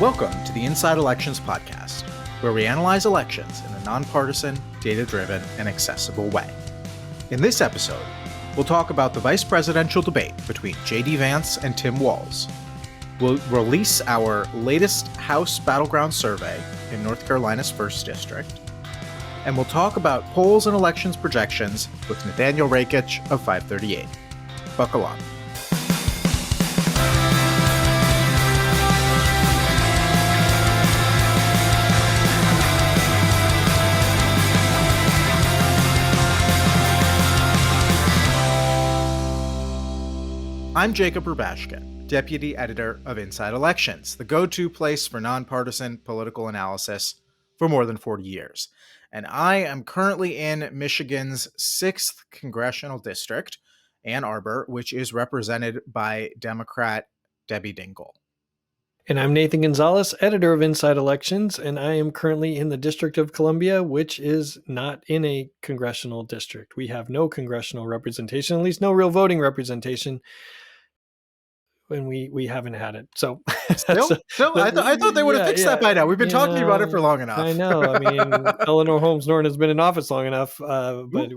Welcome to the Inside Elections podcast, where we analyze elections in a nonpartisan, data-driven, and accessible way. In this episode, we'll talk about the vice presidential debate between J.D. Vance and Tim Walz. We'll release our latest House battleground survey in North Carolina's 1st District. And we'll talk about polls and elections projections with Nathaniel Rakich of FiveThirtyEight. Buckle on. I'm Jacob Rubashkin, Deputy Editor of Inside Elections, the go-to place for nonpartisan political analysis for more than 40 years. And I am currently in Michigan's 6th Congressional District, Ann Arbor, which is represented by Democrat Debbie Dingell. And I'm Nathan Gonzales, editor of Inside Elections, and I am currently in the District of Columbia, which is not in a congressional district. We have no congressional representation, at least no real voting representation. And we haven't had it. So I thought they would have fixed that by now. We've been talking about it for long enough. I know. I mean, Eleanor Holmes Norton has been in office long enough, but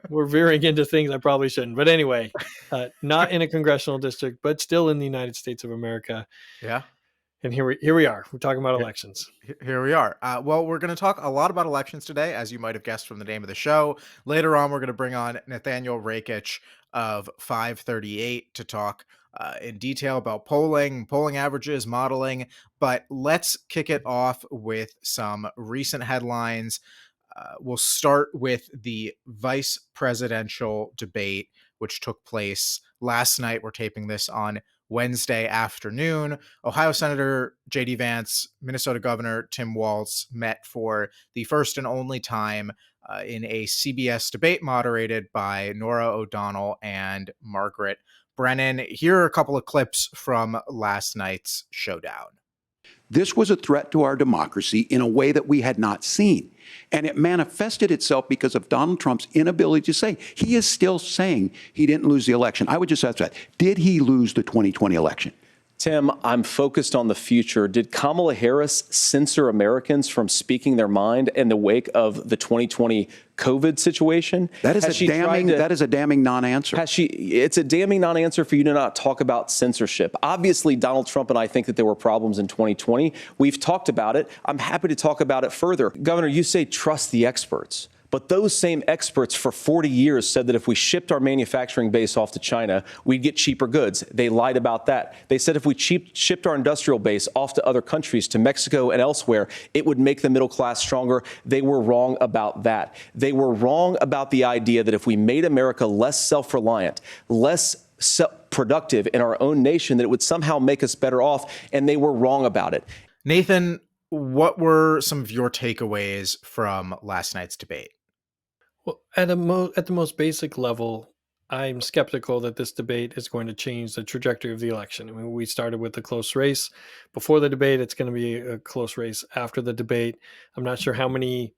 we're veering into things I probably shouldn't. But anyway, not in a congressional district, but still in the United States of America. Yeah. And here we are. We're talking about elections. Here we are. Well, we're going to talk a lot about elections today, as you might have guessed from the name of the show. Later on, we're going to bring on Nathaniel Rakich of FiveThirtyEight to talk in detail about polling averages, modeling. But let's kick it off with some recent headlines. We'll start with the vice presidential debate, which took place last night. We're taping this on Wednesday afternoon. Ohio Senator J.D. Vance, Minnesota Governor Tim Walz met for the first and only time in a CBS debate moderated by Norah O'Donnell and Margaret Brennan. Here are a couple of clips from last night's showdown. This was a threat to our democracy in a way that we had not seen. And it manifested itself because of Donald Trump's inability to say. He is still saying he didn't lose the election. I would just ask that. Did he lose the 2020 election? Tim, I'm focused on the future. Did Kamala Harris censor Americans from speaking their mind in the wake of the 2020 COVID situation? That is a damning non-answer. It's a damning non-answer for you to not talk about censorship. Obviously, Donald Trump and I think that there were problems in 2020. We've talked about it. I'm happy to talk about it further. Governor, you say trust the experts. But those same experts for 40 years said that if we shipped our manufacturing base off to China, we'd get cheaper goods. They lied about that. They said if we shipped our industrial base off to other countries, to Mexico and elsewhere, it would make the middle class stronger. They were wrong about that. They were wrong about the idea that if we made America less self-reliant, less productive in our own nation, that it would somehow make us better off. And they were wrong about it. Nathan, what were some of your takeaways from last night's debate? Well, at the most basic level, I'm skeptical that this debate is going to change the trajectory of the election. I mean, we started with a close race before the debate. It's going to be a close race after the debate. I'm not sure how many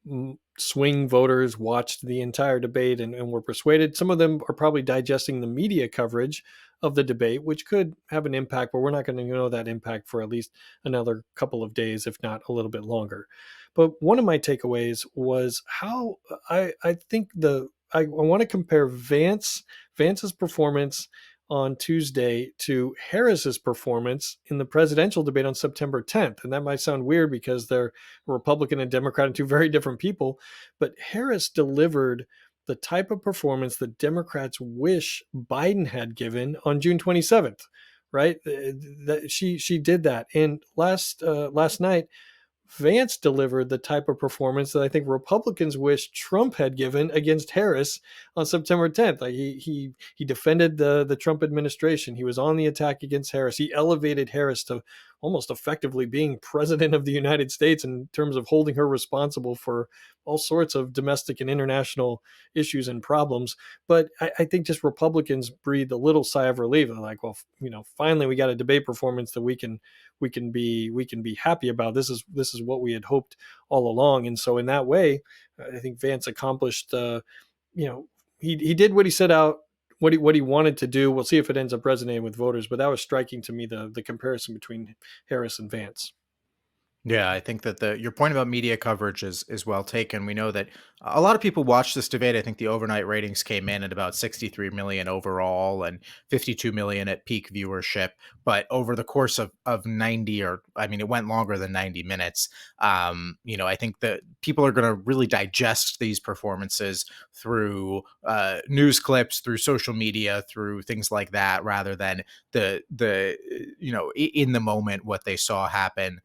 swing voters watched the entire debate and were persuaded. Some of them are probably digesting the media coverage of the debate, which could have an impact, but we're not going to know that impact for at least another couple of days, if not a little bit longer. But one of my takeaways was how I think I want to compare Vance's performance on Tuesday to Harris's performance in the presidential debate on September 10th. And that might sound weird because they're a Republican and Democrat and two very different people. But Harris delivered the type of performance that Democrats wish Biden had given on June 27th, right? She did that. And last night, Vance delivered the type of performance that I think Republicans wish Trump had given against Harris on September 10th. Like he defended the Trump administration. He was on the attack against Harris. He elevated Harris to almost effectively being president of the United States in terms of holding her responsible for all sorts of domestic and international issues and problems. But I think just Republicans breathed a little sigh of relief. They're like, well, finally we got a debate performance that we can be happy about. This is what we had hoped all along. And so in that way, I think Vance accomplished, he did what he set out what he wanted to do. We'll see if it ends up resonating with voters, but that was striking to me, the comparison between Harris and Vance. Yeah, I think that the your point about media coverage is well taken. We know that a lot of people watched this debate. I think the overnight ratings came in at about 63 million overall and 52 million at peak viewership. But over the course of 90, or I mean, it went longer than 90 minutes. I think that people are going to really digest these performances through news clips, through social media, through things like that, rather than in the moment what they saw happen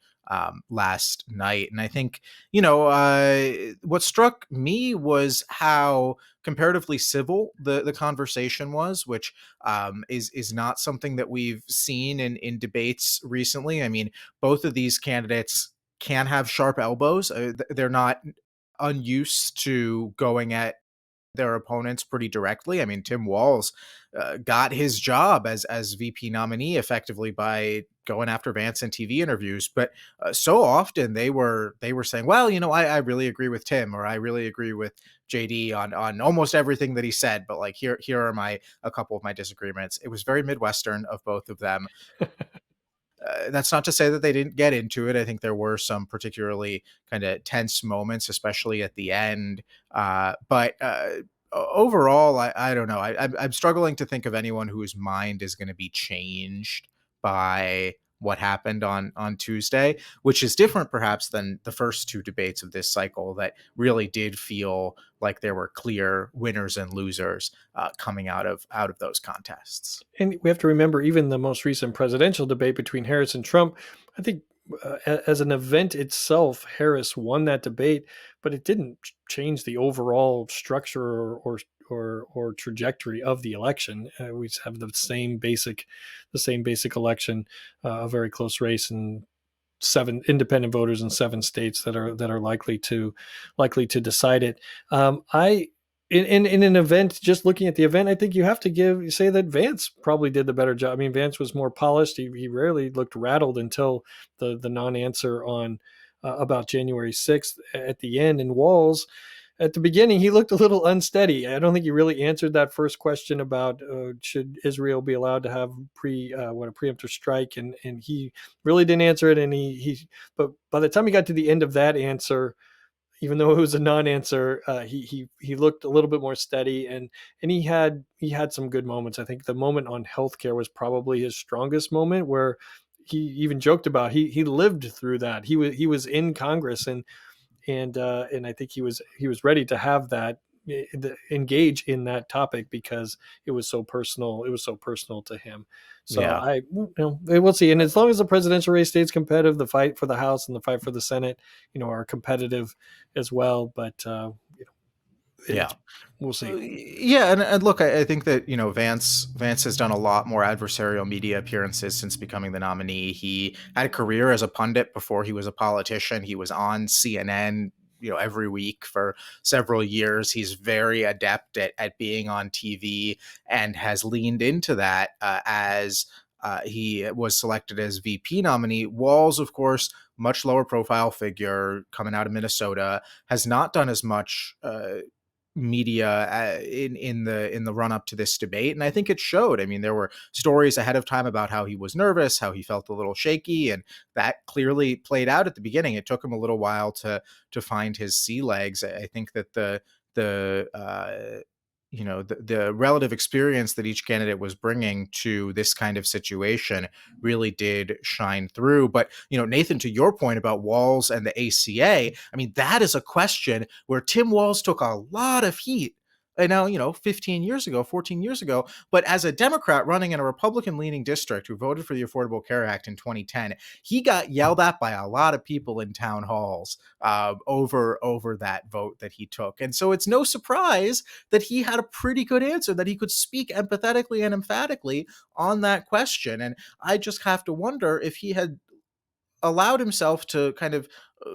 last night. And I think, what struck me was how comparatively civil the conversation was, which is not something that we've seen in debates recently. I mean, both of these candidates can have sharp elbows. They're not unused to going at their opponents pretty directly. I mean, Tim Walz got his job as VP nominee effectively by going after Vance in TV interviews, but so often they were saying, well, I really agree with Tim, or I really agree with JD on almost everything that he said, but like here are my a couple of my disagreements. It was very Midwestern of both of them. That's not to say that they didn't get into it. I think there were some particularly kind of tense moments, especially at the end. But overall, I don't know. I'm struggling to think of anyone whose mind is going to be changed by what happened on Tuesday, which is different perhaps than the first two debates of this cycle that really did feel like there were clear winners and losers coming out of those contests. And we have to remember, even the most recent presidential debate between Harris and Trump, I think as an event itself, Harris won that debate, but it didn't change the overall structure or trajectory of the election. We have the same basic election, a very close race, and 7 independent voters in 7 states that are likely to decide it. I in an event, just looking at the event, I think you have to say that Vance probably did the better job. I mean, Vance was more polished. He rarely looked rattled until the non-answer on about January 6th at the end. And Walz, at the beginning, he looked a little unsteady. I don't think he really answered that first question about should Israel be allowed to have a preemptive strike, and he really didn't answer it. And but by the time he got to the end of that answer, even though it was a non-answer, he looked a little bit more steady, and he had some good moments. I think the moment on healthcare was probably his strongest moment, where he even joked about he lived through that. He was in Congress, and I think he was ready to have that engage in that topic because it was so personal. It was so personal to him. So Yeah. we'll see. And as long as the presidential race stays competitive, the fight for the House and the fight for the Senate, are competitive as well. But Yeah. we'll see. Yeah, and look, I think that Vance has done a lot more adversarial media appearances since becoming the nominee. He had a career as a pundit before he was a politician. He was on CNN, every week for several years. He's very adept at being on TV and has leaned into that as he was selected as VP nominee. Walz, of course, much lower profile figure coming out of Minnesota, has not done as much media in the run up to this debate, and I think it showed. I mean, there were stories ahead of time about how he was nervous, how he felt a little shaky, and that clearly played out at the beginning. It took him a little while to find his sea legs. I think that the relative experience that each candidate was bringing to this kind of situation really did shine through. But, Nathan, to your point about Walz and the ACA, I mean, that is a question where Tim Walz took a lot of heat. And now, 15 years ago, 14 years ago, but as a Democrat running in a Republican leaning district who voted for the Affordable Care Act in 2010, he got yelled at by a lot of people in town halls over that vote that he took. And so it's no surprise that he had a pretty good answer, that he could speak empathetically and emphatically on that question. And I just have to wonder if he had allowed himself to kind of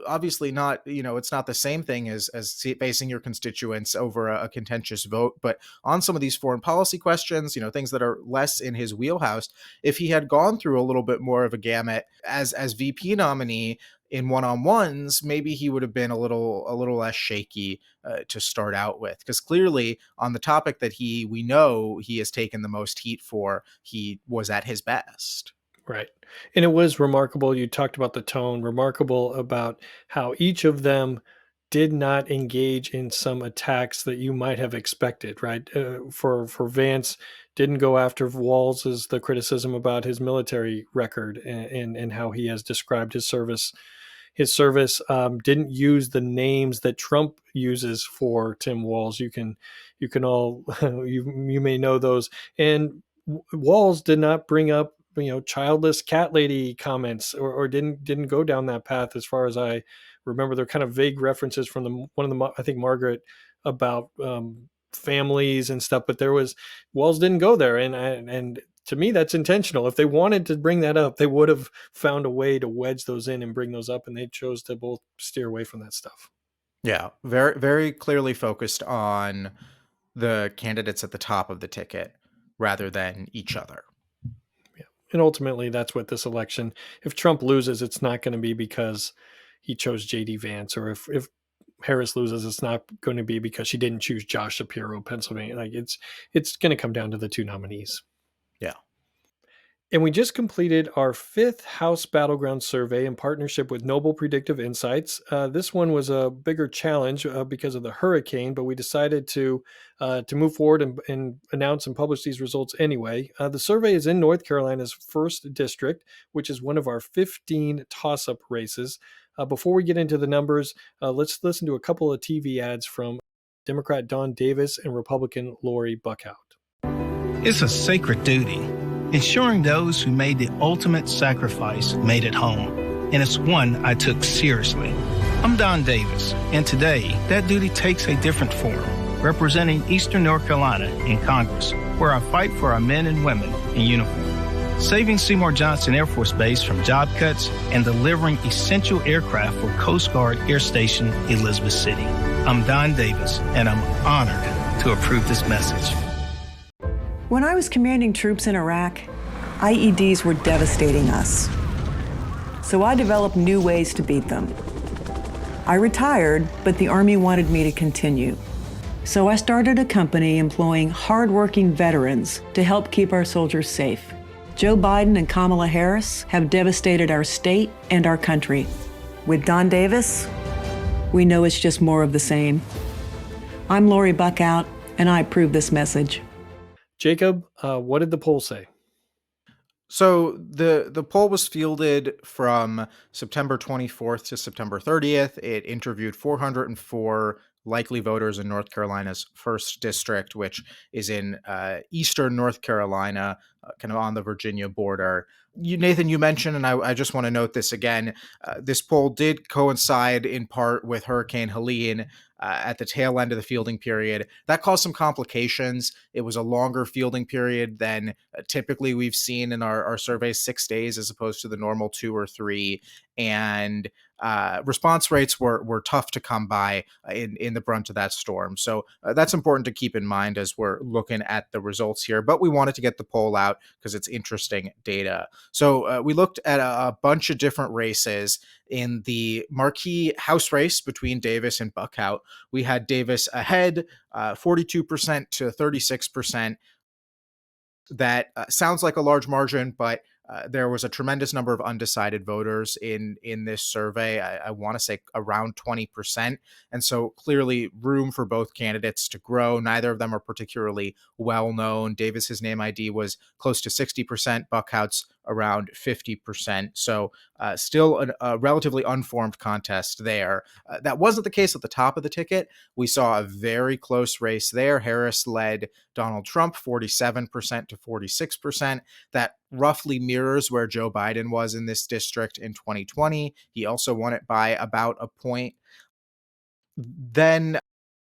obviously not, it's not the same thing as facing your constituents over a contentious vote, but on some of these foreign policy questions, things that are less in his wheelhouse, if he had gone through a little bit more of a gamut as VP nominee, in one-on-ones, maybe he would have been a little less shaky to start out with, because clearly on the topic that we know he has taken the most heat for, he was at his best. Right. And it was remarkable. You talked about the tone, remarkable about how each of them did not engage in some attacks that you might have expected, right? For Vance, didn't go after Walz as the criticism about his military record and how he has described his service. Didn't use the names that Trump uses for Tim Walz. You can all you may know those. And Walz did not bring up childless cat lady comments, or didn't go down that path as far as I remember. They're kind of vague references from one of the, I think, Margaret, about families and stuff, but Walz didn't go there, and to me that's intentional. If they wanted to bring that up, they would have found a way to wedge those in and bring those up, and they chose to both steer away from that stuff. Yeah, very, very clearly focused on the candidates at the top of the ticket rather than each other. Yeah. And ultimately, that's what this election, if Trump loses, it's not going to be because he chose J.D. Vance, or if Harris loses, it's not going to be because she didn't choose Josh Shapiro, Pennsylvania. Like it's going to come down to the two nominees. Yeah. And we just completed our 5th House Battleground survey in partnership with Noble Predictive Insights. This one was a bigger challenge because of the hurricane, but we decided to move forward and announce and publish these results anyway. The survey is in North Carolina's 1st District, which is one of our 15 toss-up races. Before we get into the numbers, let's listen to a couple of TV ads from Democrat Don Davis and Republican Lori Buckout. It's a sacred duty, ensuring those who made the ultimate sacrifice made it home, and it's one I took seriously. I'm Don Davis, and today that duty takes a different form, representing Eastern North Carolina in Congress, where I fight for our men and women in uniform, saving Seymour Johnson Air Force Base from job cuts and delivering essential aircraft for Coast Guard Air Station Elizabeth City. I'm Don Davis, and I'm honored to approve this message. When I was commanding troops in Iraq, IEDs were devastating us. So I developed new ways to beat them. I retired, but the Army wanted me to continue. So I started a company employing hardworking veterans to help keep our soldiers safe. Joe Biden and Kamala Harris have devastated our state and our country. With Don Davis, we know it's just more of the same. I'm Lori Buckout, and I approve this message. Jacob, what did the poll say? So the poll was fielded from September 24th to September 30th. It interviewed 404 likely voters in North Carolina's 1st District, which is in eastern North Carolina, kind of on the Virginia border. Nathan, you mentioned, and I just want to note this again, this poll did coincide in part with Hurricane Helene at the tail end of the fielding period. That caused some complications. It was a longer fielding period than typically we've seen in our surveys, 6 days as opposed to the normal 2 or 3. And response rates were tough to come by in the brunt of that storm. So that's important to keep in mind as we're looking at the results here. But we wanted to get the poll out because it's interesting data. So we looked at a bunch of different races. In the marquee House race between Davis and Buckout, we had Davis ahead, 42% to 36%. That sounds like a large margin, but there was a tremendous number of undecided voters in this survey. I want to say around 20%. And so clearly room for both candidates to grow. Neither of them are particularly well known. Davis's name ID was close to 60%, Buckout's around 50%. So still a relatively unformed contest there. That wasn't the case at the top of the ticket. We saw a very close race there. Harris led Donald Trump 47% to 46%. That roughly mirrors where Joe Biden was in this district in 2020. He also won it by about a point. Then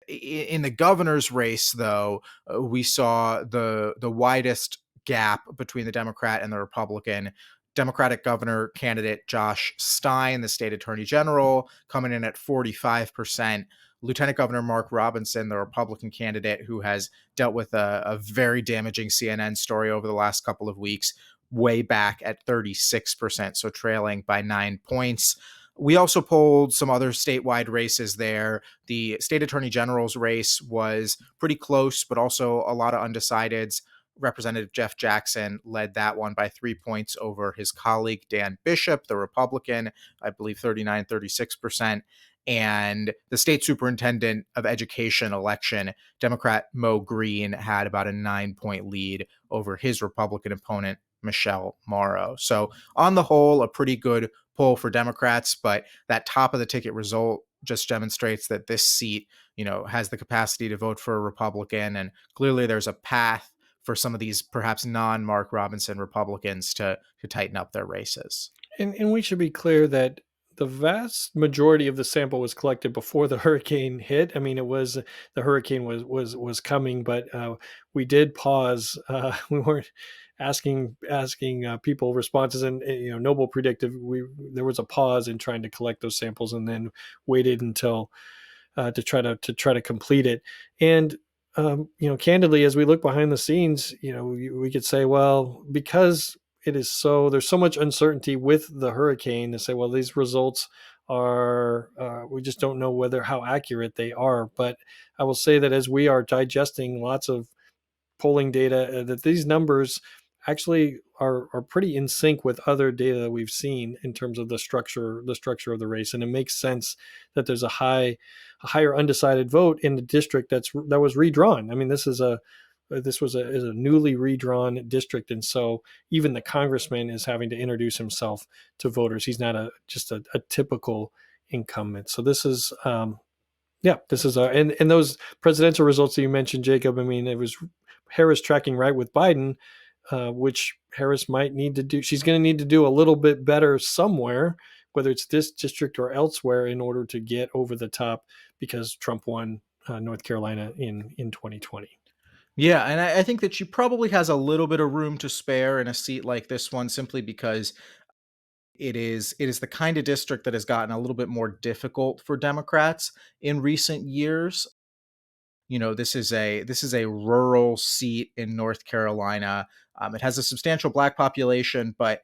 in the governor's race, though, we saw the widest gap between the Democrat and the Republican. Democratic governor candidate Josh Stein, the state attorney general, coming in at 45%. Lieutenant Governor Mark Robinson, the Republican candidate who has dealt with a very damaging CNN story over the last couple of weeks, way back at 36%, so trailing by 9 points. We also polled some other statewide races there. The state attorney general's race was pretty close, but also a lot of undecideds. Representative Jeff Jackson led that one by 3 points over his colleague Dan Bishop, the Republican, I believe 36%. And the state superintendent of education election, Democrat Mo Green, had about a 9-point lead over his Republican opponent, Michelle Morrow. So on the whole, a pretty good poll for Democrats, but that top of the ticket result just demonstrates that this seat, has the capacity to vote for a Republican. And clearly there's a path for some of these perhaps non-Mark Robinson Republicans to tighten up their races. And we should be clear that the vast majority of the sample was collected before the hurricane hit. I mean, the hurricane was coming, but we did pause. We weren't asking people responses, and Noble Predictive. There was a pause in trying to collect those samples, and then waited until to try to complete it. And candidly, as we look behind the scenes, we could say, well, because there's so much uncertainty with the hurricane, to say, well, these results are, we just don't know how accurate they are. But I will say that as we are digesting lots of polling data, that these numbers actually are pretty in sync with other data that we've seen in terms of the structure of the race. And it makes sense that there's a higher undecided vote in the district that was redrawn. I mean, this was a newly redrawn district, and so even the congressman is having to introduce himself to voters. He's not just a typical incumbent. So this is and those presidential results that you mentioned, Jacob. I mean, it was Harris tracking right with Biden, which Harris might need to do. She's going to need to do a little bit better somewhere, whether it's this district or elsewhere, in order to get over the top, because Trump won North Carolina in 2020. Yeah, and I think that she probably has a little bit of room to spare in a seat like this one, simply because it is the kind of district that has gotten a little bit more difficult for Democrats in recent years. This is a rural seat in North Carolina. It has a substantial Black population, but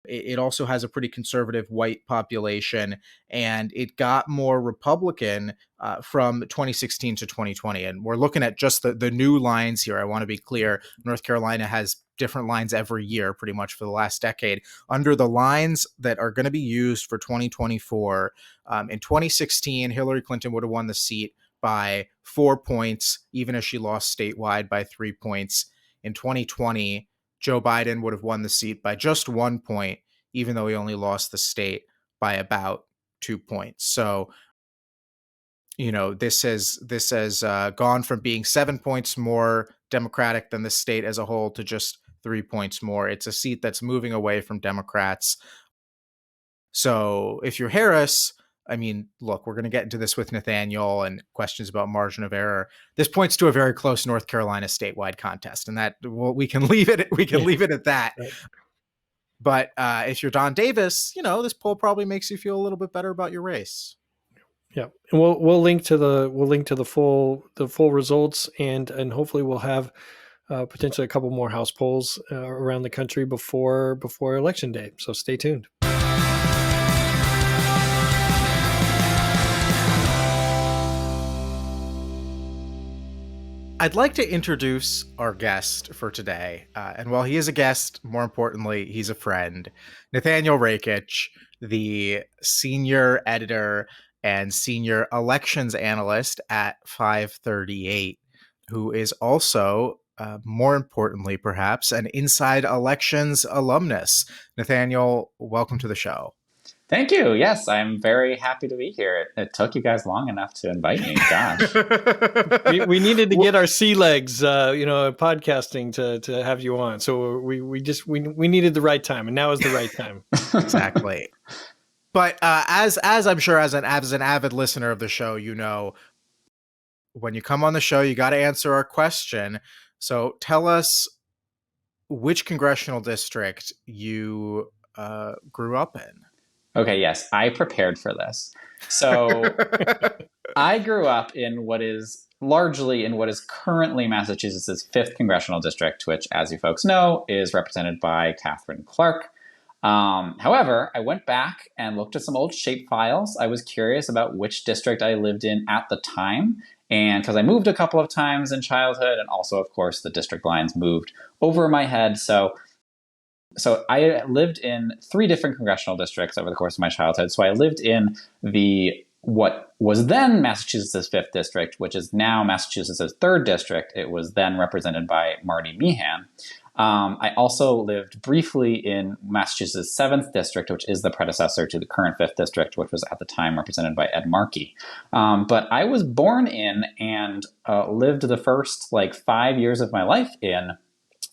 it also has a pretty conservative white population, and it got more Republican from 2016 to 2020. And we're looking at just the new lines here. I want to be clear. North Carolina has different lines every year, pretty much for the last decade. Under the lines that are going to be used for 2024, in 2016, Hillary Clinton would have won the seat by 4 points, even as she lost statewide by 3 points. In 2020, Joe Biden would have won the seat by just 1 point, even though he only lost the state by about 2 points. So, this has gone from being 7 points more Democratic than the state as a whole to just 3 points more. It's a seat that's moving away from Democrats. So if you're Harris, I mean, look, we're going to get into this with Nathaniel and questions about margin of error. This points to a very close North Carolina statewide contest, and that we can leave it. Leave it at that. Right. But if you're Don Davis, this poll probably makes you feel a little bit better about your race. Yeah, and we'll link to the full results, and hopefully we'll have potentially a couple more House polls around the country before Election Day. So stay tuned. I'd like to introduce our guest for today. And while he is a guest, more importantly, he's a friend. Nathaniel Rakich, the senior editor and senior elections analyst at FiveThirtyEight, who is also, more importantly, perhaps, an Inside Elections alumnus. Nathaniel, welcome to the show. Thank you. Yes, I'm very happy to be here. It took you guys long enough to invite me. Gosh. we needed to get our sea legs, podcasting to have you on. So we needed the right time, and now is the right time. Exactly. But as I'm sure as an avid listener of the show, when you come on the show, you got to answer our question. So tell us which congressional district you grew up in. Okay, yes, I prepared for this. So I grew up in what is currently Massachusetts' 5th congressional district, which, as you folks know, is represented by Catherine Clark. However, I went back and looked at some old shape files. I was curious about which district I lived in at the time. And because I moved a couple of times in childhood, and also, of course, the district lines moved over my head. So I lived in 3 different congressional districts over the course of my childhood. So I lived in what was then Massachusetts' 5th district, which is now Massachusetts' 3rd district. It was then represented by Marty Meehan. I also lived briefly in Massachusetts' 7th district, which is the predecessor to the current 5th district, which was at the time represented by Ed Markey. But I was born in and lived the first 5 years of my life in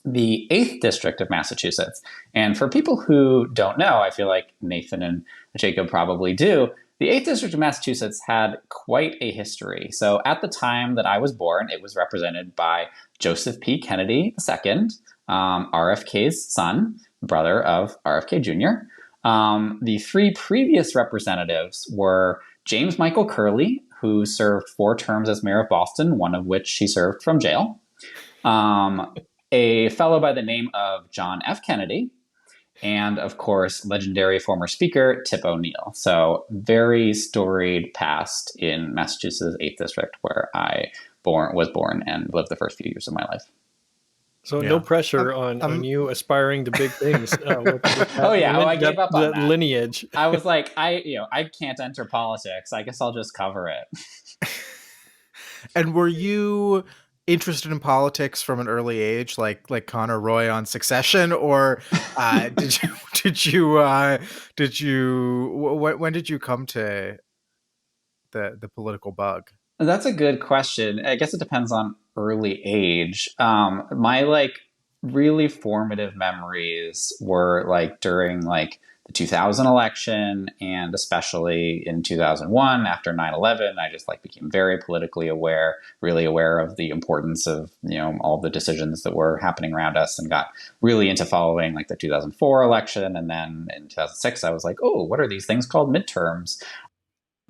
the 8th district of Massachusetts. And for people who don't know, I feel like Nathan and Jacob probably do, the 8th district of Massachusetts had quite a history. So at the time that I was born, it was represented by Joseph P. Kennedy II, RFK's son, brother of RFK Jr. The 3 previous representatives were James Michael Curley, who served 4 terms as mayor of Boston, one of which he served from jail. A fellow by the name of John F. Kennedy, and of course, legendary former speaker Tip O'Neill. So very storied past in Massachusetts' 8th district, where I was born and lived the first few years of my life. So no pressure on you aspiring to big things. I gave up on that lineage. I was like, I can't enter politics. I guess I'll just cover it. And were you interested in politics from an early age, like Connor Roy on Succession, or when did you come to the political bug? That's a good question. I guess it depends on early age. My really formative memories were during the 2000 election, and especially in 2001 after 9/11. I just became very politically aware, really aware of the importance of all the decisions that were happening around us, and got really into following the 2004 election. And then in 2006 I was like, oh, what are these things called midterms?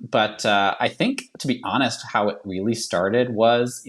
But I think, to be honest, how it really started was,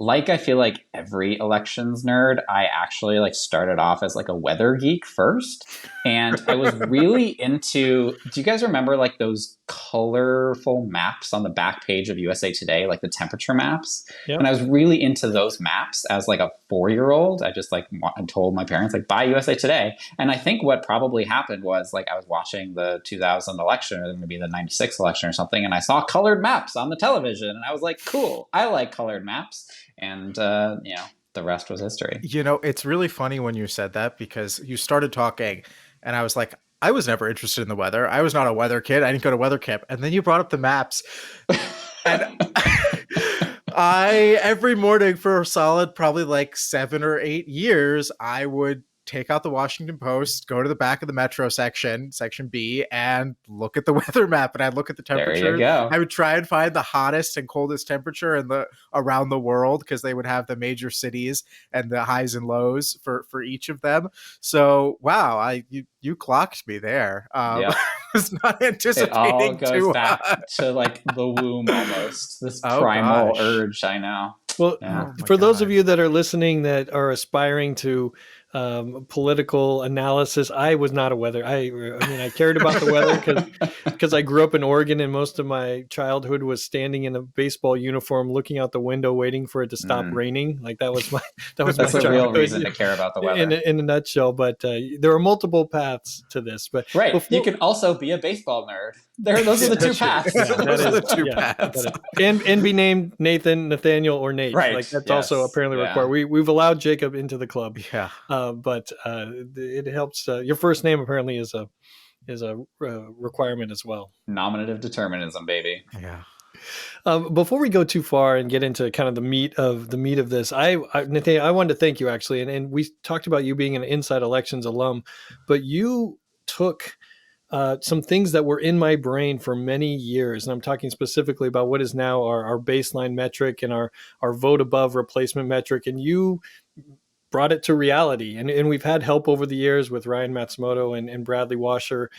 I feel like every elections nerd, I actually started off as a weather geek first. And I was really into, do you guys remember those colorful maps on the back page of USA Today, the temperature maps? Yep. And I was really into those maps as a 4-year-old. I just I told my parents buy USA Today. And I think what probably happened was I was watching the 2000 election, or maybe the 96 election or something, and I saw colored maps on the television, and I was like, cool, I like colored maps. And the rest was history. It's really funny when you said that, because you started talking and I was like, I was never interested in the weather. I was not a weather kid. I didn't go to weather camp. And then you brought up the maps. And every morning for a solid probably 7 or 8 years, I would take out the Washington Post, go to the back of the Metro section B, and look at the weather map. And I'd look at the temperature. There you go. I would try and find the hottest and coldest temperature around the world, because they would have the major cities and the highs and lows for each of them. So wow, you clocked me there. Yep. I was not anticipating. It all goes back to the womb almost. This primal urge. I know. Well, for those of you that are listening that are aspiring to political analysis, I was not a weather. I mean, I cared about the weather because I grew up in Oregon, and most of my childhood was standing in a baseball uniform, looking out the window, waiting for it to stop raining. That was my That's my a childhood. real reason to care about the weather. In a nutshell, but there are multiple paths to this. But right, you can also be a baseball nerd. Those are the 2 paths. Those are the 2 paths. And be named Nathan, Nathaniel, or Nate. Right. That's also apparently required. We've allowed Jacob into the club. Yeah. But it helps. Your first name apparently is a requirement as well. Nominative determinism, baby. Yeah. Before we go too far and get into kind of the meat of this, Nathaniel, I wanted to thank you actually, and we talked about you being an Inside Elections alum, but you took some things that were in my brain for many years. And I'm talking specifically about what is now our baseline metric and our vote above replacement metric. And you brought it to reality. And we've had help over the years with Ryan Matsumoto and Bradley Washer,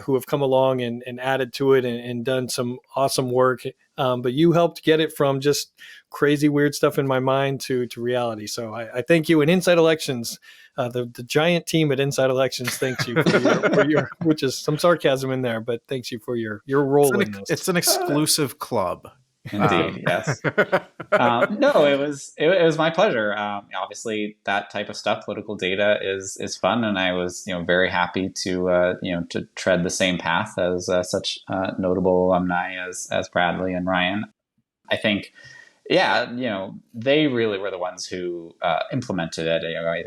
who have come along and added to it and done some awesome work. But you helped get it from just crazy, weird stuff in my mind to reality. So I thank you. And Inside Elections, the giant team at Inside Elections, thanks you for your which is some sarcasm in there, but thanks you for your role in this. It's an exclusive club. Indeed, yes. No, it was my pleasure. Obviously, that type of stuff, political data, is fun, and I was very happy to to tread the same path as such notable alumni as Bradley and Ryan. I think. Yeah, they really were the ones who implemented it.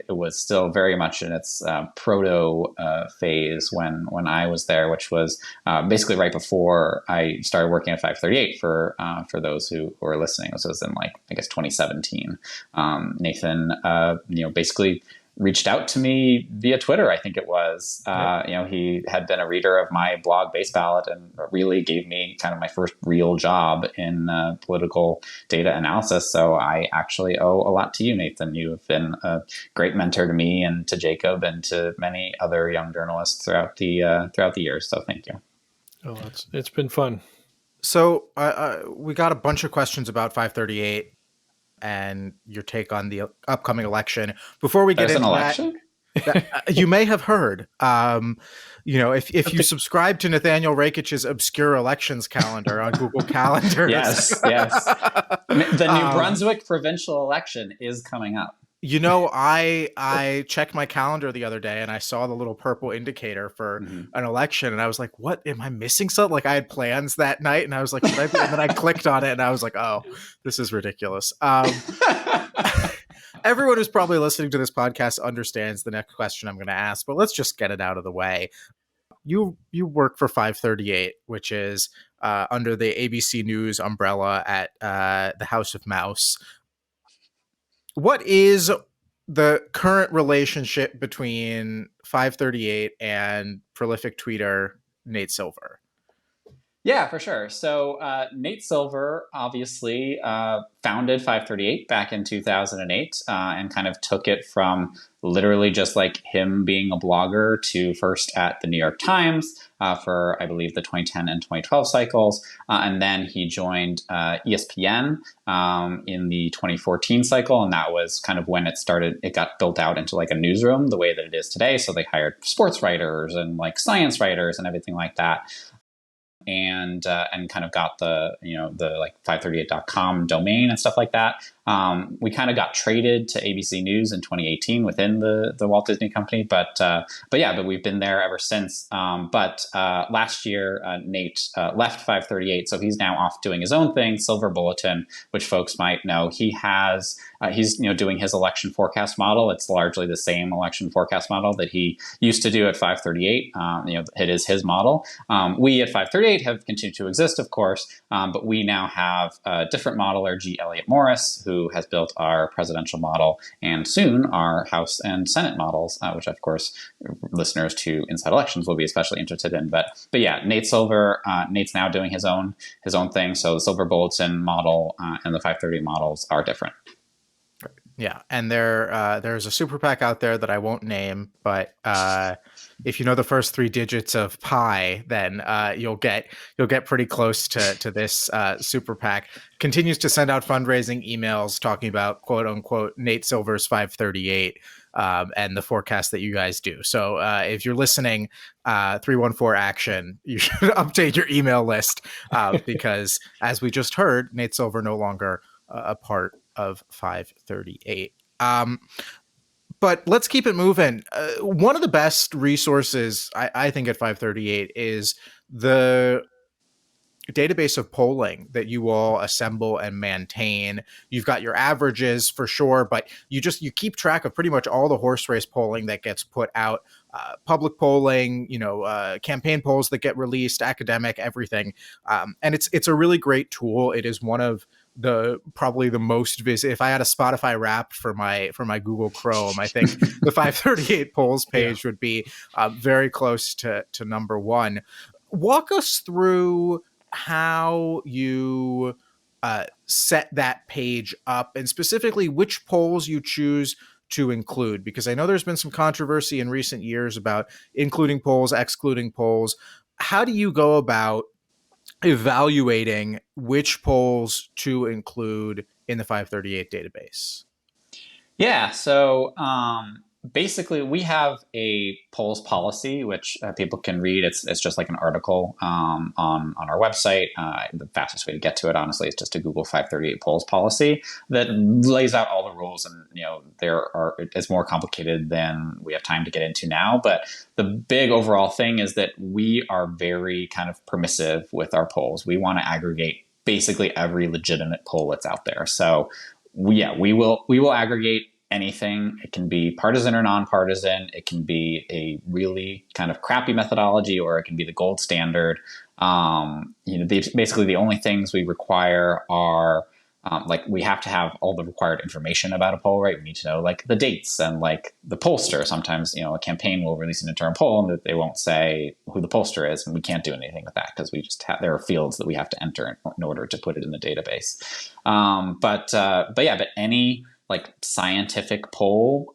It was still very much in its proto phase when I was there, which was basically right before I started working at 538. For those who are listening, this was in 2017. Nathan, basically reached out to me via Twitter, I think it was. He had been a reader of my blog, Base Ballot, and really gave me kind of my first real job in political data analysis. So I actually owe a lot to you, Nathan. You have been a great mentor to me and to Jacob and to many other young journalists throughout the years. So thank you. Oh, it's been fun. So we got a bunch of questions about 538. And your take on the upcoming election. Before we get There's into an election? that, you may have heard, if you subscribe to Nathaniel Rakich's obscure elections calendar on Google Calendar. Yes. The New Brunswick provincial election is coming up. I checked my calendar the other day and I saw the little purple indicator for an election, and I was like, what, am I missing something? Like, I had plans that night and I was like, should I be? And then I clicked on it and I was like, oh, this is ridiculous. Everyone who's probably listening to this podcast understands the next question I'm going to ask, but let's just get it out of the way. You work for 538, which is under the ABC News umbrella at the House of Mouse. What is the current relationship between 538 and prolific tweeter Nate Silver? Yeah, for sure. So Nate Silver obviously founded 538 back in 2008 and kind of took it from literally just like him being a blogger to first at the New York Times for, I believe, the 2010 and 2012 cycles. And then he joined ESPN in the 2014 cycle. And that was kind of when it got built out into like a newsroom the way that it is today. So they hired sports writers and like science writers and everything like that. And kind of got the like 538.com domain and stuff like that. We kind of got traded to ABC News in 2018 within the Walt Disney Company, but we've been there ever since. But last year, Nate left 538, so he's now off doing his own thing, Silver Bulletin, which folks might know. He's doing his election forecast model. It's largely the same election forecast model that he used to do at 538. It is his model. We at 538 have continued to exist, of course, but we now have a different modeler, G. Elliott Morris, who has built our presidential model and soon our House and Senate models, which of course listeners to Inside Elections will be especially interested in. But yeah, Nate Silver, Nate's now doing his own thing. So the Silver Bulletin model and the 530 models are different. Yeah, and there's a super PAC out there that I won't name, but if you know the first three digits of pi, then you'll get pretty close to this super PAC. Continues to send out fundraising emails talking about quote unquote Nate Silver's 538 and the forecast that you guys do. So if you're listening, 314 action, you should update your email list because as we just heard, Nate Silver no longer a part of 538. But let's keep it moving. One of the best resources I think at 538 is the database of polling that you all assemble and maintain. You've got your averages for sure, but you keep track of pretty much all the horse race polling that gets put out, public polling, campaign polls that get released, academic, everything. And it's a really great tool. It is one of probably the most visit. If I had a Spotify Wrapped for my Google Chrome, I think the 538 polls page would be very close to number one. Walk us through how you set that page up, and specifically which polls you choose to include? Because I know there's been some controversy in recent years about including polls, excluding polls. How do you go about evaluating which polls to include in the 538 database? Yeah, so basically, we have a polls policy, which people can read. It's just like an article on our website. The fastest way to get to it, honestly, is just to Google 538 polls policy that lays out all the rules. And it's more complicated than we have time to get into now. But the big overall thing is that we are very kind of permissive with our polls. We want to aggregate basically every legitimate poll that's out there. So we will aggregate anything. It can be partisan or nonpartisan. It can be a really kind of crappy methodology, or it can be the gold standard. Basically the only things we require are we have to have all the required information about a poll, right? We need to know like the dates and like the pollster. Sometimes, a campaign will release an interim poll and they won't say who the pollster is, and we can't do anything with that because there are fields that we have to enter in order to put it in the database. But any like scientific poll,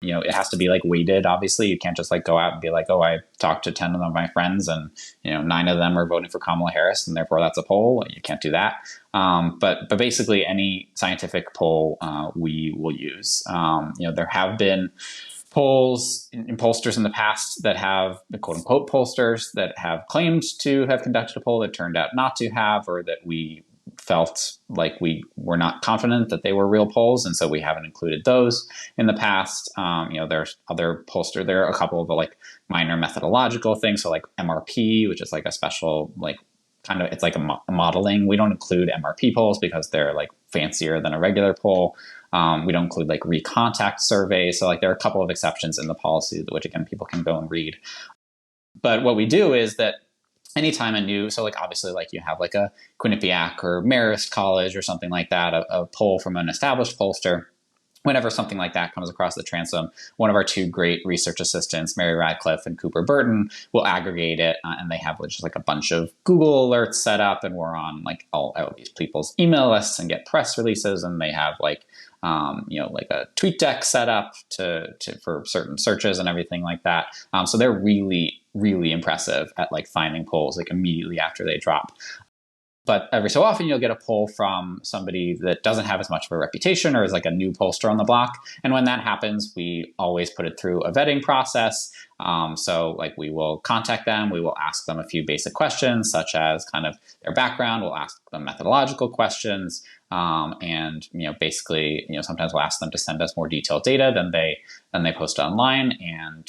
it has to be like weighted. Obviously, you can't just like go out and be like, oh, I talked to 10 of my friends and 9 of them are voting for Kamala Harris, and therefore that's a poll. You can't do that. But basically, any scientific poll we will use. There have been polls and pollsters in the past that have the quote unquote pollsters that have claimed to have conducted a poll that turned out not to have, or that we felt like we were not confident that they were real polls, and so we haven't included those in the past. There's other pollster. There are a couple of like minor methodological things, so like MRP, which is like a special like kind of, it's like a modeling. We don't include MRP polls because they're like fancier than a regular poll. We don't include like recontact surveys. So like there are a couple of exceptions in the policy, which again people can go and read. But what we do is that anytime obviously like you have like a Quinnipiac or Marist College or something like that, a poll from an established pollster, whenever something like that comes across the transom, one of our 2 great research assistants, Mary Radcliffe and Cooper Burton, will aggregate it, and they have just like a bunch of Google alerts set up, and we're on like all these people's email lists and get press releases, and they have like like a tweet deck set up for certain searches and everything like that. So they're really, really impressive at like finding polls like immediately after they drop. But every so often you'll get a poll from somebody that doesn't have as much of a reputation or is like a new pollster on the block. And when that happens, we always put it through a vetting process. So like we will contact them, we will ask them a few basic questions, such as kind of their background. We'll ask them methodological questions. And basically, sometimes we'll ask them to send us more detailed data than they post online. And,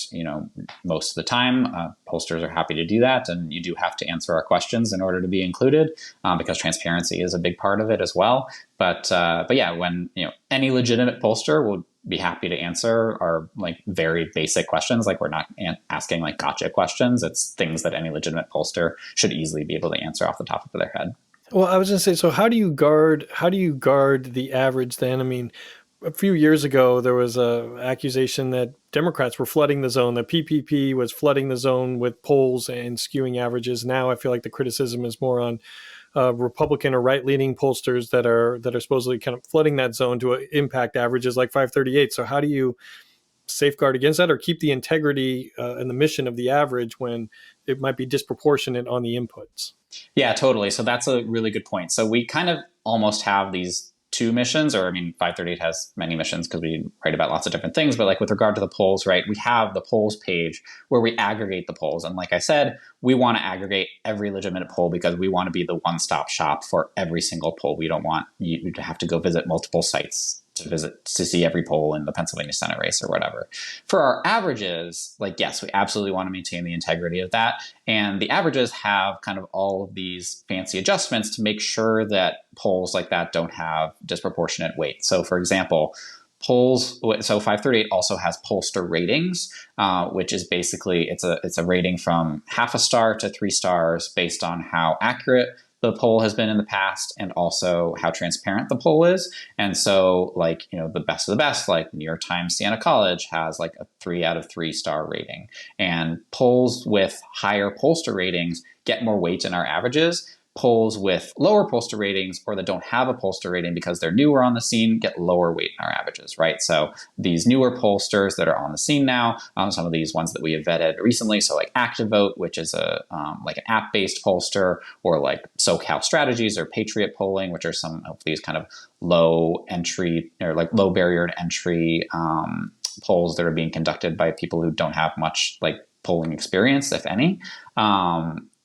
most of the time, pollsters are happy to do that. And you do have to answer our questions in order to be included, because transparency is a big part of it as well. But yeah, when, any legitimate pollster will be happy to answer our like very basic questions. Like we're not asking like gotcha questions. It's things that any legitimate pollster should easily be able to answer off the top of their head. Well, I was going to say, so how do you guard the average then? I mean, a few years ago, there was a accusation that Democrats were flooding the zone, that PPP was flooding the zone with polls and skewing averages. Now I feel like the criticism is more on Republican or right-leaning pollsters that are supposedly kind of flooding that zone to impact averages like 538. So how do you safeguard against that, or keep the integrity and the mission of the average when it might be disproportionate on the inputs? Yeah, totally. So that's a really good point. So we kind of almost have these 2 missions, or 538 has many missions because we write about lots of different things. But like with regard to the polls, right, we have the polls page where we aggregate the polls. And like I said, we want to aggregate every legitimate poll because we want to be the one-stop shop for every single poll. We don't want you to have to go visit multiple sites to see every poll in the Pennsylvania Senate race or whatever. For our averages, like, yes, we absolutely want to maintain the integrity of that. And the averages have kind of all of these fancy adjustments to make sure that polls like that don't have disproportionate weight. So for example, so 538 also has pollster ratings, which is basically, it's a rating from 0.5 star to 3 stars based on how accurate the poll has been in the past and also how transparent the poll is. And so like, the best of the best, like New York Times Siena College has like a 3 out of 3 star rating. And polls with higher pollster ratings get more weight in our averages polls with lower pollster ratings or that don't have a pollster rating because they're newer on the scene get lower weight in our averages, right? So these newer pollsters that are on the scene now, some of these ones that we have vetted recently, so like ActiveVote, which is a like an app-based pollster, or like SoCal Strategies or Patriot Polling, which are some of these kind of low entry or like low barrier to entry polls that are being conducted by people who don't have much like polling experience, if any.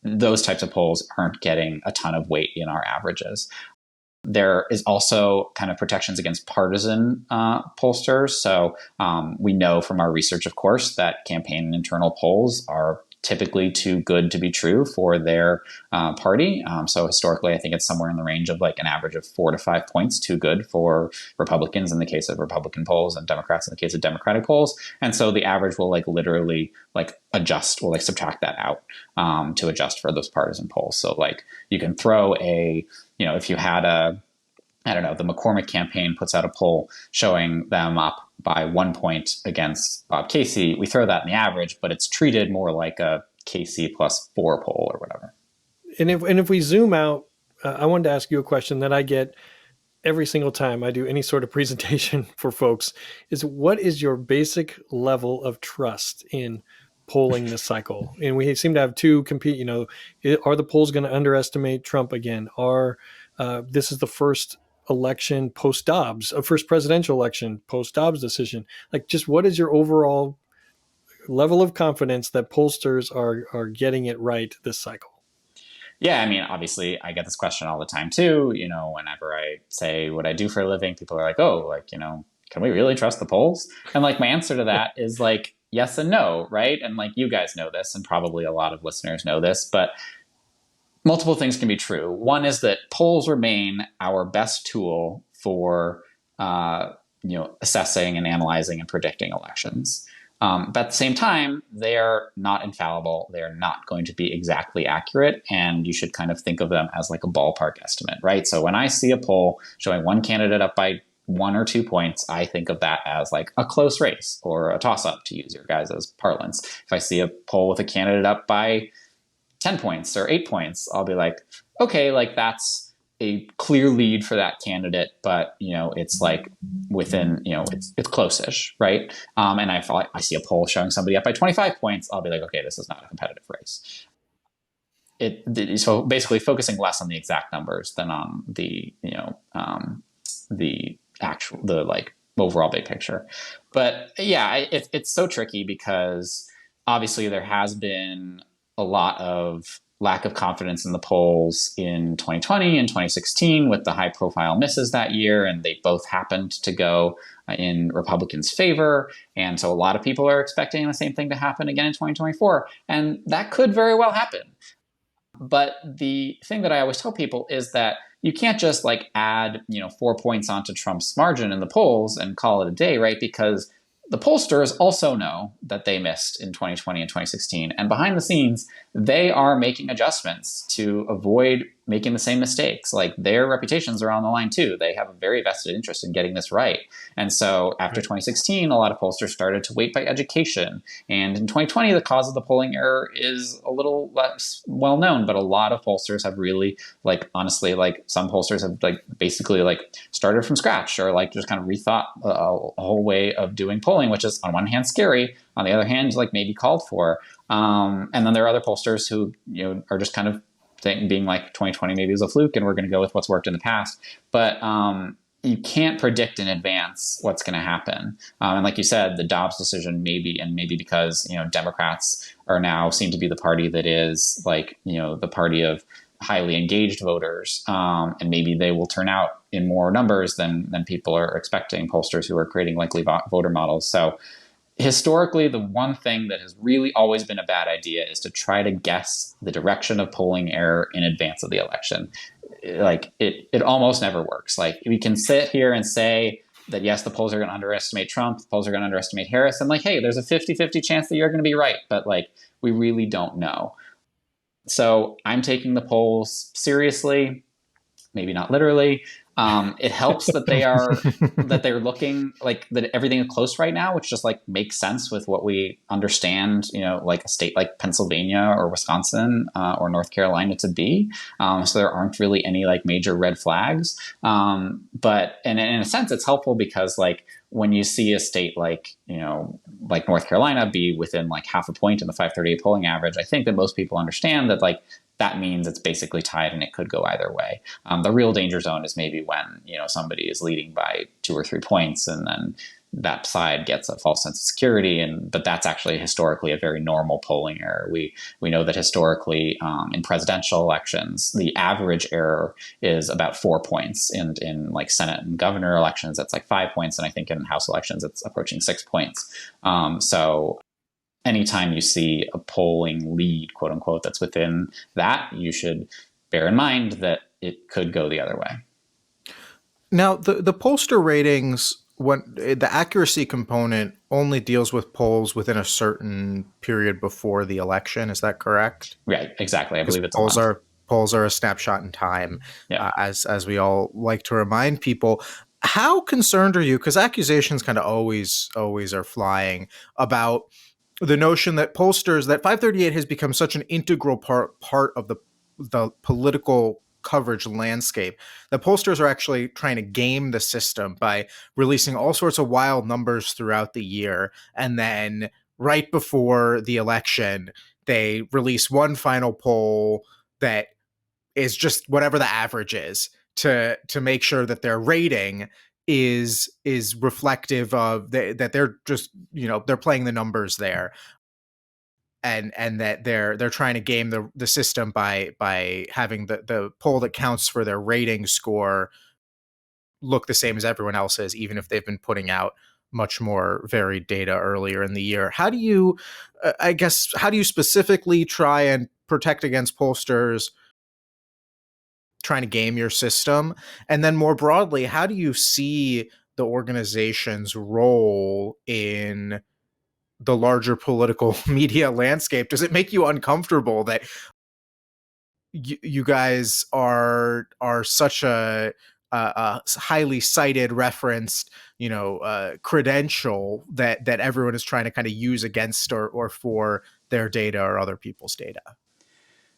Those types of polls aren't getting a ton of weight in our averages. There is also kind of protections against partisan pollsters. So we know from our research, of course, that campaign and internal polls are typically too good to be true for their party. So historically, I think it's somewhere in the range of like an average of 4 to 5 points too good for Republicans in the case of Republican polls and Democrats in the case of Democratic polls. And so the average will like literally like adjust, will like subtract that out to adjust for those partisan polls. So like you can throw a, you know, if you had a, I don't know, the McCormick campaign puts out a poll showing them up by 1 point against Bob Casey. We throw that in the average, but it's treated more like a Casey +4 poll or whatever. And if we zoom out, I wanted to ask you a question that I get every single time I do any sort of presentation for folks is, what is your basic level of trust in polling this cycle? And we seem to have two compete, you know, are the polls going to underestimate Trump again? This is the first election post Dobbs, a first presidential election post Dobbs decision. Like, just what is your overall level of confidence that pollsters are getting it right this cycle? Yeah, I mean, obviously, I get this question all the time too. You know, whenever I say what I do for a living, people are like, "Oh, like, you know, can we really trust the polls?" And like, my answer to that is like, yes and no, right? And like, you guys know this, and probably a lot of listeners know this, but multiple things can be true. One is that polls remain our best tool for, you know, assessing and analyzing and predicting elections. But at the same time, they are not infallible. They are not going to be exactly accurate. And you should kind of think of them as like a ballpark estimate, right? So when I see a poll showing one candidate up by 1 or 2 points, I think of that as like a close race or a toss-up, to use your guys' parlance. If I see a poll with a candidate up by 10 points or 8 points, I'll be like, okay, like that's a clear lead for that candidate, but you know, it's like within, you know, it's close-ish, right? And I see a poll showing somebody up by 25 points, I'll be like, okay, this is not a competitive race. So basically focusing less on the exact numbers than on the, you know, the like overall big picture. But yeah, it's so tricky because obviously there has been a lot of lack of confidence in the polls in 2020 and 2016 with the high profile misses that year. And they both happened to go in Republicans' favor. And so a lot of people are expecting the same thing to happen again in 2024. And that could very well happen. But the thing that I always tell people is that you can't just like add, you know, 4 points onto Trump's margin in the polls and call it a day, right? Because the pollsters also know that they missed in 2020 and 2016. And behind the scenes, they are making adjustments to avoid making the same mistakes. Like, their reputations are on the line too. They have a very vested interest in getting this right. And so after 2016, a lot of pollsters started to weight by education. And in 2020, the cause of the polling error is a little less well known, but a lot of pollsters have really, like, honestly, like, some pollsters have like basically like started from scratch, or like just kind of rethought a whole way of doing polling, which is on one hand scary, on the other hand, like maybe called for. And then there are other pollsters who, you know, are just kind of being like 2020 maybe was a fluke and we're going to go with what's worked in the past. But you can't predict in advance what's going to happen. And like you said, the Dobbs decision maybe because, you know, Democrats are now seem to be the party that is like, you know, the party of highly engaged voters. And maybe they will turn out in more numbers than people are expecting, pollsters who are creating likely voter models. So historically, the one thing that has really always been a bad idea is to try to guess the direction of polling error in advance of the election. Like, it almost never works. Like, we can sit here and say that, yes, the polls are going to underestimate Trump, the polls are going to underestimate Harris, and like, hey, there's a 50-50 chance that you're going to be right. But like, we really don't know. So I'm taking the polls seriously, maybe not literally. It helps that they're looking like that everything is close right now, which just like makes sense with what we understand, like a state like Pennsylvania or Wisconsin or North Carolina to be. So there aren't really any like major red flags. But in a sense, it's helpful because like when you see a state like, like North Carolina be within like half a point in the 538 polling average, I think that most people understand that like that means it's basically tied and it could go either way. The real danger zone is maybe when, somebody is leading by 2 or 3 points and then that side gets a false sense of security. But that's actually historically a very normal polling error. We know that historically in presidential elections, the average error is about 4 points. And in like Senate and governor elections, that's like 5 points. And I think in House elections, it's approaching 6 points. So anytime you see a polling lead, quote unquote, that's within that, you should bear in mind that it could go the other way. Now, the pollster ratings, when the accuracy component only deals with polls within a certain period before the election, is that correct? Right, exactly. I believe it's polls are a snapshot in time, yeah. As we all like to remind people. How concerned are you? Because accusations kind of always are flying about the notion that pollsters, that 538 has become such an integral part of the political coverage landscape, that pollsters are actually trying to game the system by releasing all sorts of wild numbers throughout the year, and then right before the election they release one final poll that is just whatever the average is to make sure that their rating is reflective of that they're just they're playing the numbers there, and that they're trying to game the system by having the poll that counts for their rating score look the same as everyone else's, even if they've been putting out much more varied data earlier in the year. How do you how do you specifically try and protect against pollsters trying to game your system? And then more broadly, how do you see the organization's role in the larger political media landscape? Does it make you uncomfortable that you guys are such a highly cited, referenced, credential that everyone is trying to kind of use against or for their data or other people's data?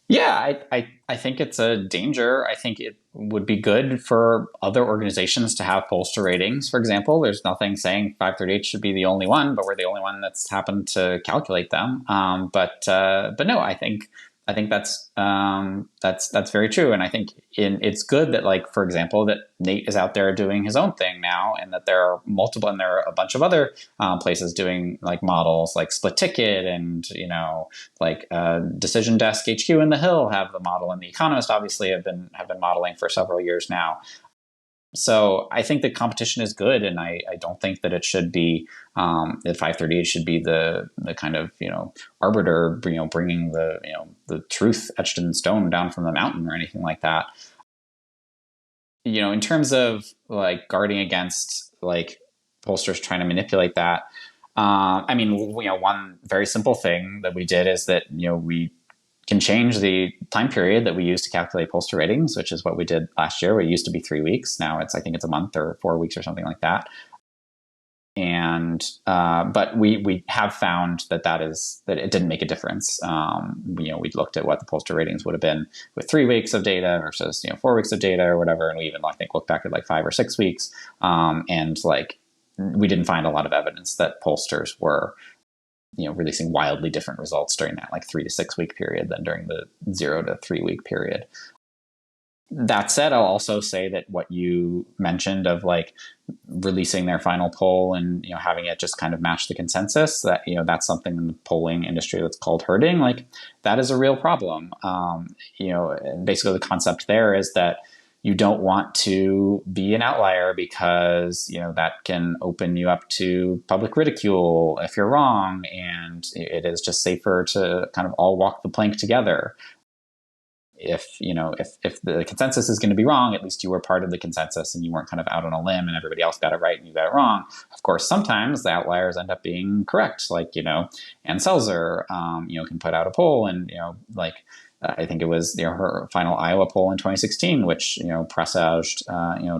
Yeah, I think it's a danger. I think it would be good for other organizations to have pollster ratings. For example, there's nothing saying 538 should be the only one, but we're the only one that's happened to calculate them. But no, I think that's very true, and I think it's good that, like, for example, that Nate is out there doing his own thing now, and that there are multiple, and there are a bunch of other places doing like models, like Split Ticket, and like Decision Desk HQ and The Hill have the model, and The Economist obviously have been modeling for several years now. So I think that competition is good, and I don't think that it should be that 538 should be the kind of arbiter, bringing the truth etched in stone down from the mountain or anything like that. In terms of like guarding against like pollsters trying to manipulate that, I mean, one very simple thing that we did is that we can change the time period that we use to calculate pollster ratings, which is what we did last year. It used to be 3 weeks. Now I think it's a month or 4 weeks or something like that. And but we have found that it didn't make a difference. We looked at what the pollster ratings would have been with 3 weeks of data versus 4 weeks of data or whatever, and we even I think looked back at like 5 or 6 weeks, and like we didn't find a lot of evidence that pollsters were releasing wildly different results during that like 3 to 6 week period than during the 0 to 3 week period. That said, I'll also say that what you mentioned of like releasing their final poll and having it just kind of match the consensus, that that's something in the polling industry that's called herding. Like that is a real problem. Basically the concept there is that you don't want to be an outlier because that can open you up to public ridicule if you're wrong, and it is just safer to kind of all walk the plank together. if the consensus is going to be wrong, at least you were part of the consensus and you weren't kind of out on a limb and everybody else got it right and you got it wrong. Of course, sometimes the outliers end up being correct. Like, Ann Selzer, can put out a poll and, I think it was her final Iowa poll in 2016, which presaged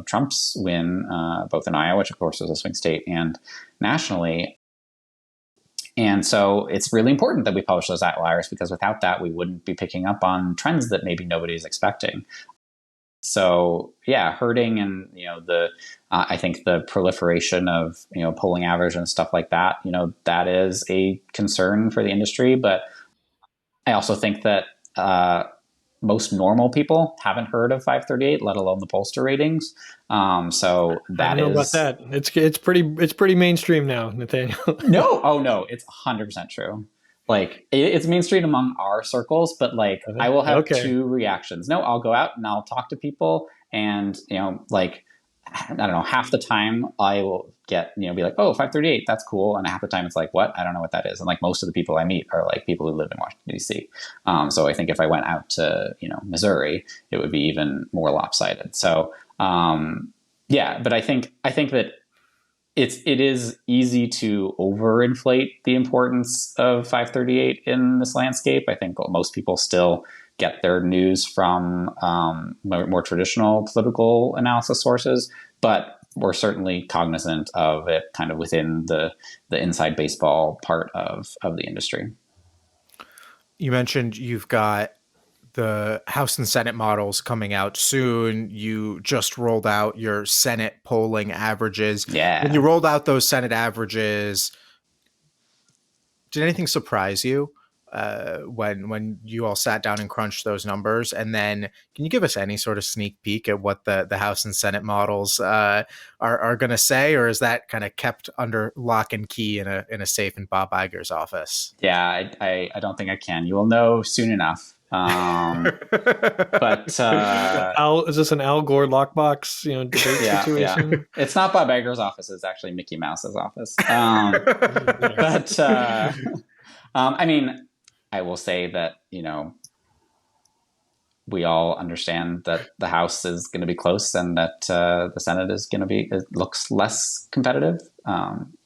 Trump's win, both in Iowa, which of course was a swing state, and nationally. And so it's really important that we publish those outliers, because without that, we wouldn't be picking up on trends that maybe nobody's expecting. So yeah, herding and I think the proliferation of polling average and stuff like that, that is a concern for the industry. But I also think that most normal people haven't heard of 538, let alone the pollster ratings. So that I don't know about that. It's pretty mainstream now, Nathaniel. No, it's 100% true. Like it's mainstream among our circles, but like I will have two reactions. No, I'll go out and I'll talk to people, and I don't know, half the time I will get, be like, oh, 538, that's cool. And half the time it's like, what? I don't know what that is. And like most of the people I meet are like people who live in Washington, D.C. So I think if I went out to, Missouri, it would be even more lopsided. So, but I think that it is easy to overinflate the importance of 538 in this landscape. I think most people still get their news from more traditional political analysis sources, but we're certainly cognizant of it kind of within the inside baseball part of the industry. You mentioned you've got the House and Senate models coming out soon. You just rolled out your Senate polling averages. Yeah. When you rolled out those Senate averages, did anything surprise you when you all sat down and crunched those numbers? And then can you give us any sort of sneak peek at what the House and Senate models are going to say, or is that kind of kept under lock and key in a safe in Bob Iger's office? Yeah, I don't think I can. You will know soon enough. But is this an Al Gore lockbox, debate situation? Yeah. It's not Bob Iger's office. It's actually Mickey Mouse's office. I mean, I will say that, we all understand that the House is going to be close and that the Senate is going to be, it looks less competitive.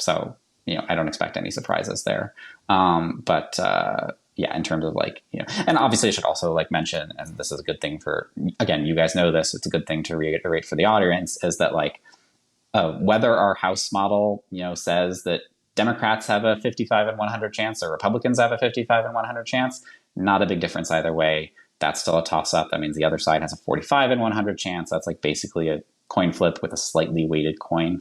So, I don't expect any surprises there. In terms of and obviously I should also mention, and this is a good thing for, again, you guys know this, it's a good thing to reiterate for the audience, is that whether our House model, says that Democrats have a 55 and 100 chance or Republicans have a 55 and 100 chance, not a big difference either way. That's still a toss up. That means the other side has a 45 and 100 chance. That's basically a coin flip with a slightly weighted coin.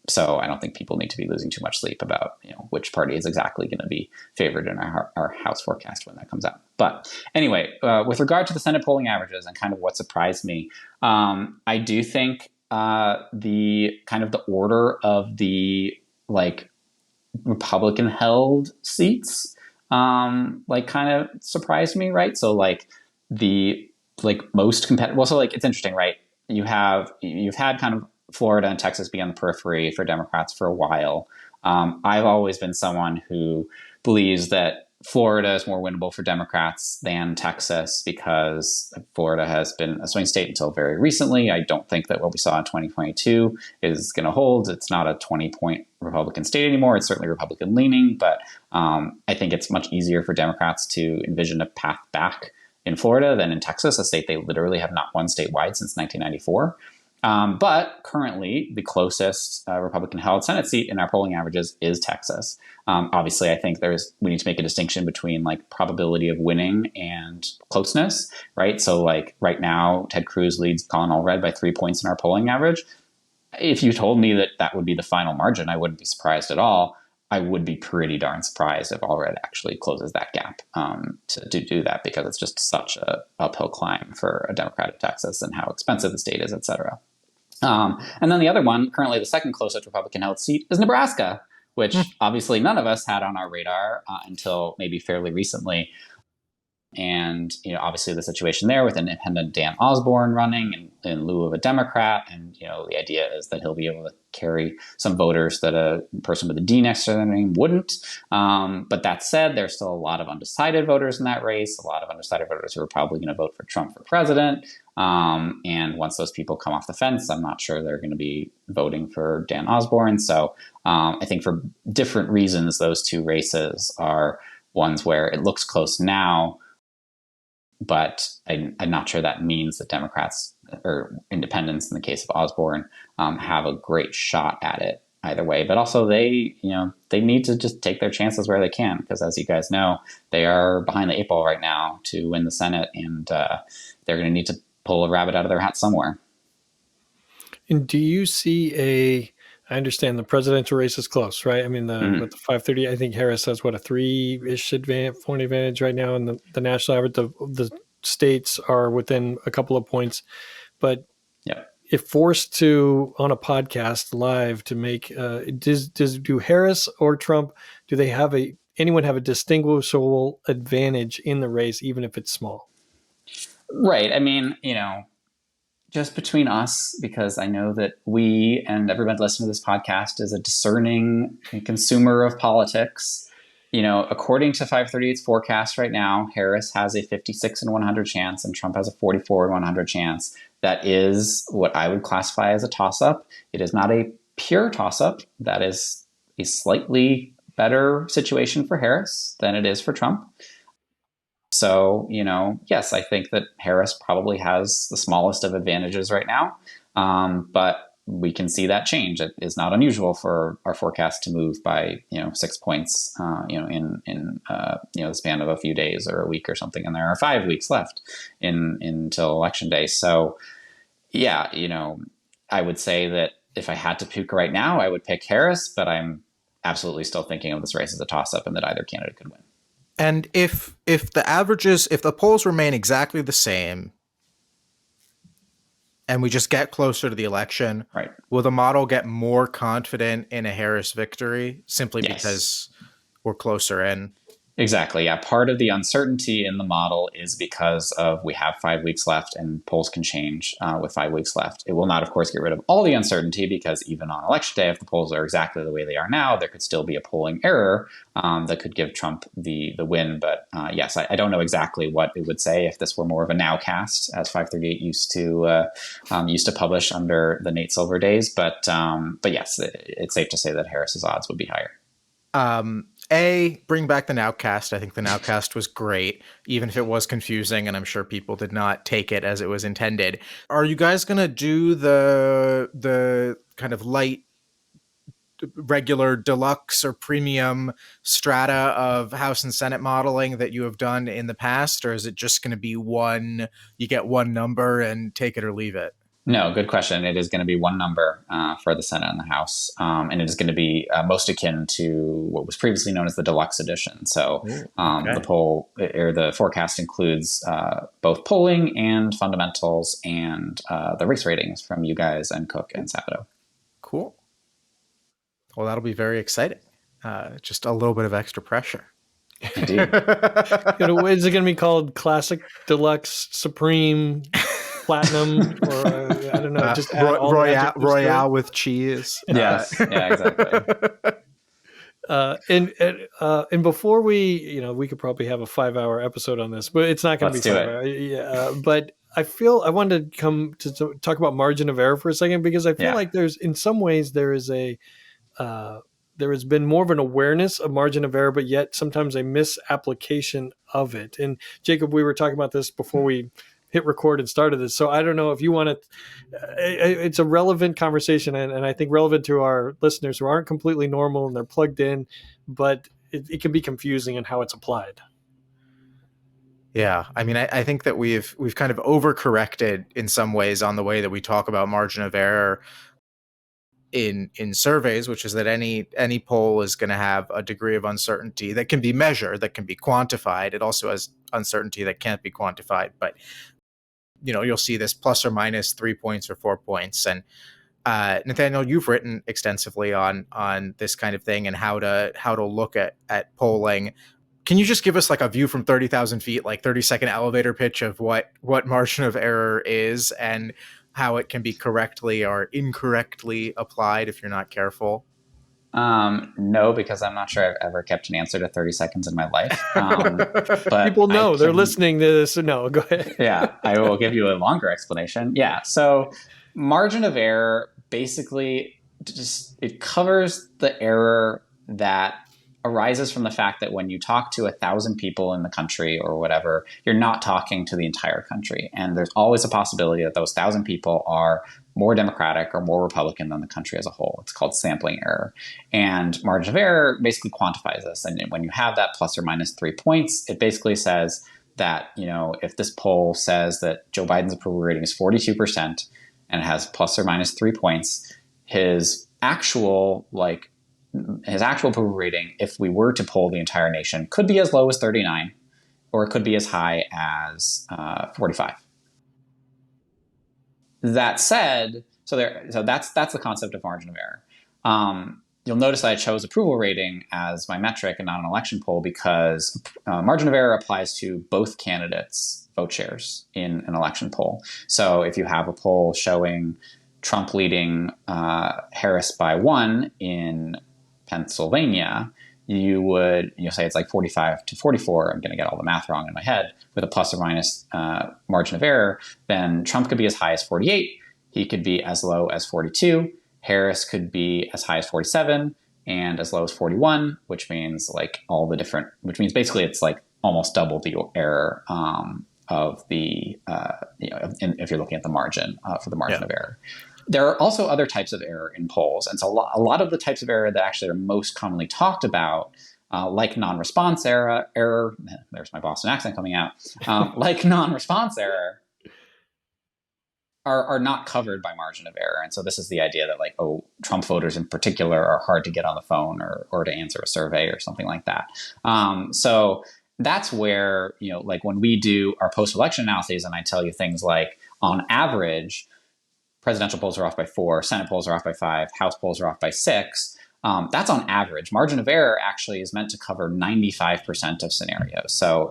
So I don't think people need to be losing too much sleep about, which party is exactly going to be favored in our House forecast when that comes out. But anyway, with regard to the Senate polling averages and kind of what surprised me, I do think the kind of the order of the Republican held seats kind of surprised me, right? So the most competitive, well, so it's interesting, right? You've had kind of Florida and Texas be on the periphery for Democrats for a while. I've always been someone who believes that Florida is more winnable for Democrats than Texas because Florida has been a swing state until very recently. I don't think that what we saw in 2022 is going to hold. It's not a 20-point Republican state anymore. It's certainly Republican leaning, but I think it's much easier for Democrats to envision a path back in Florida than in Texas, a state they literally have not won statewide since 1994. But currently, the closest Republican-held Senate seat in our polling averages is Texas. Obviously, I think we need to make a distinction between probability of winning and closeness, right? So right now, Ted Cruz leads Colin Allred by 3 points in our polling average. If you told me that would be the final margin, I wouldn't be surprised at all. I would be pretty darn surprised if Allred actually closes that gap to do that, because it's just such a uphill climb for a Democrat of Texas and how expensive the state is, et cetera. And then the other one, currently the second closest Republican-held seat, is Nebraska, which obviously none of us had on our radar until maybe fairly recently. And, obviously the situation there with independent Dan Osborne running in lieu of a Democrat. And, the idea is that he'll be able to carry some voters that a person with a D next to their name wouldn't. But that said, there's still a lot of undecided voters in that race, a lot of undecided voters who are probably going to vote for Trump for president. And once those people come off the fence, I'm not sure they're going to be voting for Dan Osborne. So I think for different reasons, those two races are ones where it looks close now, but I'm not sure that means that Democrats or independents, in the case of Osborne, have a great shot at it either way. But also they need to just take their chances where they can, because as you guys know, they are behind the 8 ball right now to win the Senate, and they're going to need to pull a rabbit out of their hat somewhere. And do you see I understand the presidential race is close, right? I mean, with the 530, I think Harris has a 3-ish point advantage right now, and the national average. The states are within a couple of points, but if forced to on a podcast live to make, do Harris or Trump, do they have anyone have a distinguishable advantage in the race, even if it's small? Right. I mean, just between us, because I know that we and everyone listening to this podcast is a discerning consumer of politics. According to 538's forecast right now, Harris has a 56 in 100 chance and Trump has a 44 in 100 chance. That is what I would classify as a toss-up. It is not a pure toss-up. That is a slightly better situation for Harris than it is for Trump. So, yes, I think that Harris probably has the smallest of advantages right now, but we can see that change. It is not unusual for our forecast to move by 6 points, in the span of a few days or a week or something, and there are 5 weeks left until election day. So, yeah, I would say that if I had to pick right now, I would pick Harris, but I'm absolutely still thinking of this race as a toss-up and that either candidate could win. And if the polls remain exactly the same and we just get closer to the election, right, will the model get more confident in a Harris victory simply because we're closer in? Exactly. Yeah. Part of the uncertainty in the model is because of we have 5 weeks left and polls can change with 5 weeks left. It will not, of course, get rid of all the uncertainty, because even on election day, if the polls are exactly the way they are now, there could still be a polling error that could give Trump the win. But yes, I don't know exactly what it would say if this were more of a nowcast, as 538 used to publish under the Nate Silver days. But yes, it's safe to say that Harris's odds would be higher. Bring back the Nowcast. I think the Nowcast was great, even if it was confusing, and I'm sure people did not take it as it was intended. Are you guys going to do the kind of light, regular, deluxe, or premium strata of House and Senate modeling that you have done in the past, or is it just going to be you get one number and take it or leave it? No, good question. It is going to be one number for the Senate and the House, and it is going to be most akin to what was previously known as the deluxe edition. So the poll or the forecast includes both polling and fundamentals and the race ratings from you guys and Cook and Sabato. Cool. Well, that'll be very exciting. Just a little bit of extra pressure. Indeed. Is it going to be called Classic, Deluxe, Supreme, Platinum, or I don't know, just Royale with cheese? Yes, yeah, exactly. And before we could probably have a 5-hour episode on this, but it's not going to be 5 hours. Yeah, but I wanted to come to talk about margin of error for a second, because I feel like in some ways there has been more of an awareness of margin of error, but yet sometimes a misapplication of it. And Jacob, we were talking about this before we hit record and started this. So I don't know if you want to, it's a relevant conversation, and I think relevant to our listeners who aren't completely normal and they're plugged in, but it can be confusing in how it's applied. Yeah. I mean, I think that we've kind of overcorrected in some ways on the way that we talk about margin of error in surveys, which is that any poll is going to have a degree of uncertainty that can be measured, that can be quantified. It also has uncertainty that can't be quantified, but you'll see this plus or minus 3 points or 4 points. And Nathaniel, you've written extensively on this kind of thing and how to look at polling. can you just give us like a view from 30,000 feet, like 30-second elevator pitch of what margin of error is and how it can be correctly or incorrectly applied if you're not careful? No, because I'm not sure I've ever kept an answer to 30 seconds in my life. But People know they're listening to this. So no, go ahead. Yeah, I will give you a longer explanation. Yeah, so margin of error basically it covers the error that arises from the fact that when you talk to 1,000 people in the country or whatever, you're not talking to the entire country. And there's always a possibility that those 1,000 people are more Democratic or more Republican than the country as a whole. It's called sampling error. And margin of error basically quantifies this. And when you have that plus or minus 3 points, it basically says that, if this poll says that Joe Biden's approval rating is 42% and has plus or minus 3 points, his actual approval rating, if we were to poll the entire nation, could be as low as 39, or it could be as high as 45. That said, so that's the concept of margin of error. You'll notice that I chose approval rating as my metric and not an election poll because margin of error applies to both candidates' vote shares in an election poll. So if you have a poll showing Trump leading Harris by 1 in Pennsylvania, you'll say it's like 45 to 44. I'm going to get all the math wrong in my head with a plus or minus margin of error. Then Trump could be as high as 48. He could be as low as 42. Harris could be as high as 47 and as low as 41, which means basically it's like almost double the error of the, if you're looking at the margin for the margin of error. There are also other types of error in polls. And so a lot of the types of error that actually are most commonly talked about, like non-response error, there's my Boston accent coming out, like non-response error, are not covered by margin of error. And so this is the idea that Trump voters in particular are hard to get on the phone or to answer a survey or something like that. So that's where, when we do our post-election analyses and I tell you things like, on average, presidential polls are off by 4, Senate polls are off by 5, House polls are off by 6. That's on average. Margin of error actually is meant to cover 95% of scenarios. So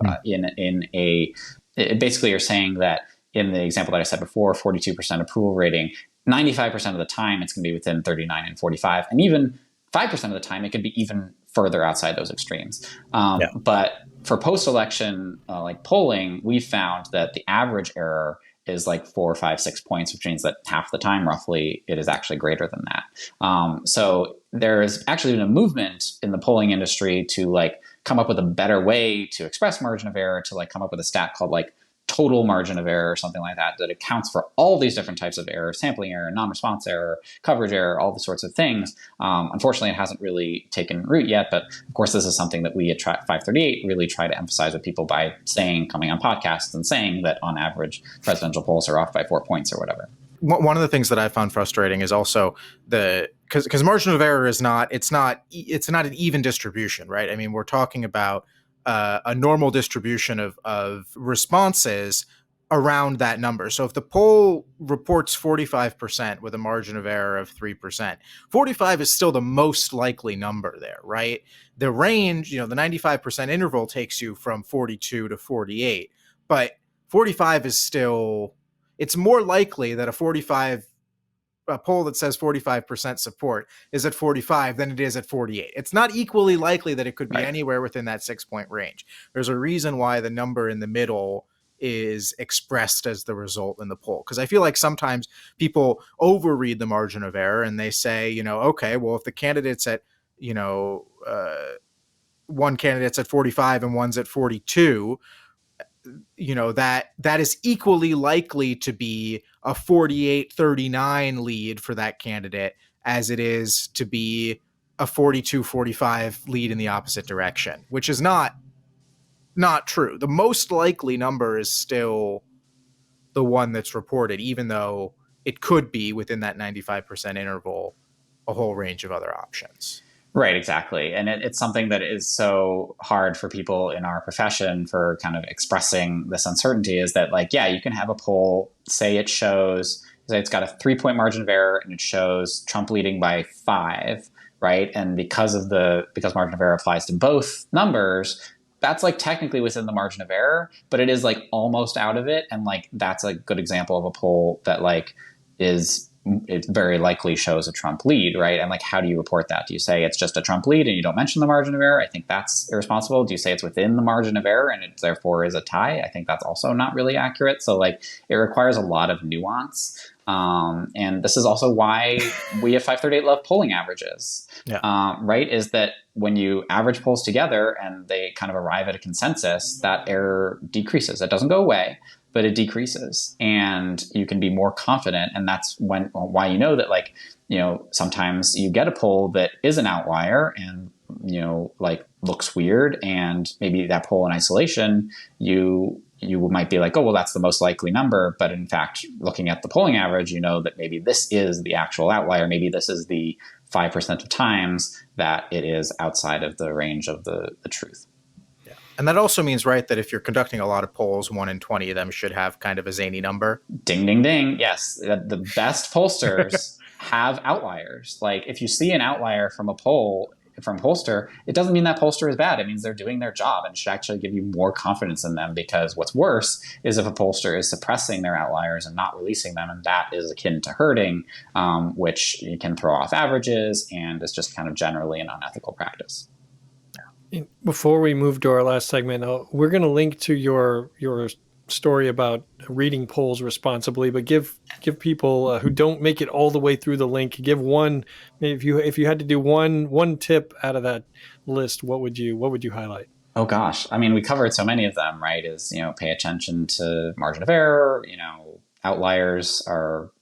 basically you're saying that in the example that I said before, 42% approval rating, 95% of the time it's going to be within 39 and 45. And even 5% of the time it could be even further outside those extremes. But for post-election polling, we found that the average error is like 4, 5, 6 points, which means that half the time, roughly, it is actually greater than that. So there is actually been a movement in the polling industry to come up with a better way to express margin of error, to come up with a stat called total margin of error or something like that accounts for all these different types of error, sampling error, non-response error, coverage error, all the sorts of things. Unfortunately, it hasn't really taken root yet, but of course, this is something that we at FiveThirtyEight really try to emphasize with people by coming on podcasts and saying that on average, presidential polls are off by 4 points or whatever. One of the things that I found frustrating is also because margin of error is not an even distribution, right? I mean, we're talking about a normal distribution of responses around that number. So if the poll reports 45% with a margin of error of 3%, 45 is still the most likely number there, right? The range, the 95% interval takes you from 42 to 48, but 45 is still, it's more likely that a poll that says 45% support is at 45 than it is at 48. It's not equally likely that it could be anywhere within that 6-point range. There's a reason why the number in the middle is expressed as the result in the poll. Because I feel like sometimes people overread the margin of error and they say, okay, well, if the candidate's at, one candidate's at 45 and one's at 42, that is equally likely to be a 48-39 lead for that candidate as it is to be a 42-45 lead in the opposite direction, which is not true. The most likely number is still the one that's reported, even though it could be within that 95% interval, a whole range of other options. Right, exactly. And it's something that is so hard for people in our profession for kind of expressing this uncertainty is that you can have a poll, say it's got a 3-point margin of error and it shows Trump leading by 5, right? And because margin of error applies to both numbers, that's like technically within the margin of error, but it is like almost out of it. And like, that's a good example of a poll that like it very likely shows a Trump lead, right? And like, how do you report that? Do you say it's just a Trump lead and you don't mention the margin of error? I think that's irresponsible. Do you say it's within the margin of error and it therefore is a tie? I think that's also not really accurate. So like, it requires a lot of nuance. And this is also why we at 538 love polling averages, right? Is that when you average polls together and they kind of arrive at a consensus, that error decreases. It doesn't go away, but it decreases, and you can be more confident. And that's why you know that, like, sometimes you get a poll that is an outlier and, like, looks weird, and maybe that poll in isolation, you might be like, oh, well, that's the most likely number. But in fact, looking at the polling average, you know that maybe this is the actual outlier. Maybe this is the 5% of times that it is outside of the range of the truth. And that also means, right, that if you're conducting a lot of polls, 1 in 20 of them should have kind of a zany number. Ding, ding, ding. Yes. The best pollsters have outliers. Like, if you see an outlier from a poll from a pollster, it doesn't mean that pollster is bad. It means they're doing their job, and should actually give you more confidence in them, because what's worse is if a pollster is suppressing their outliers and not releasing them. And that is akin to herding, which you can throw off averages and is just kind of generally an unethical practice. Before we move to our last segment, we're going to link to your story about reading polls responsibly, but give people who don't make it all the way through the link, give one. If you had to do one tip out of that list, what would you highlight? Oh gosh, I mean, we covered so many of them, right? Is, pay attention to margin of error. Outliers are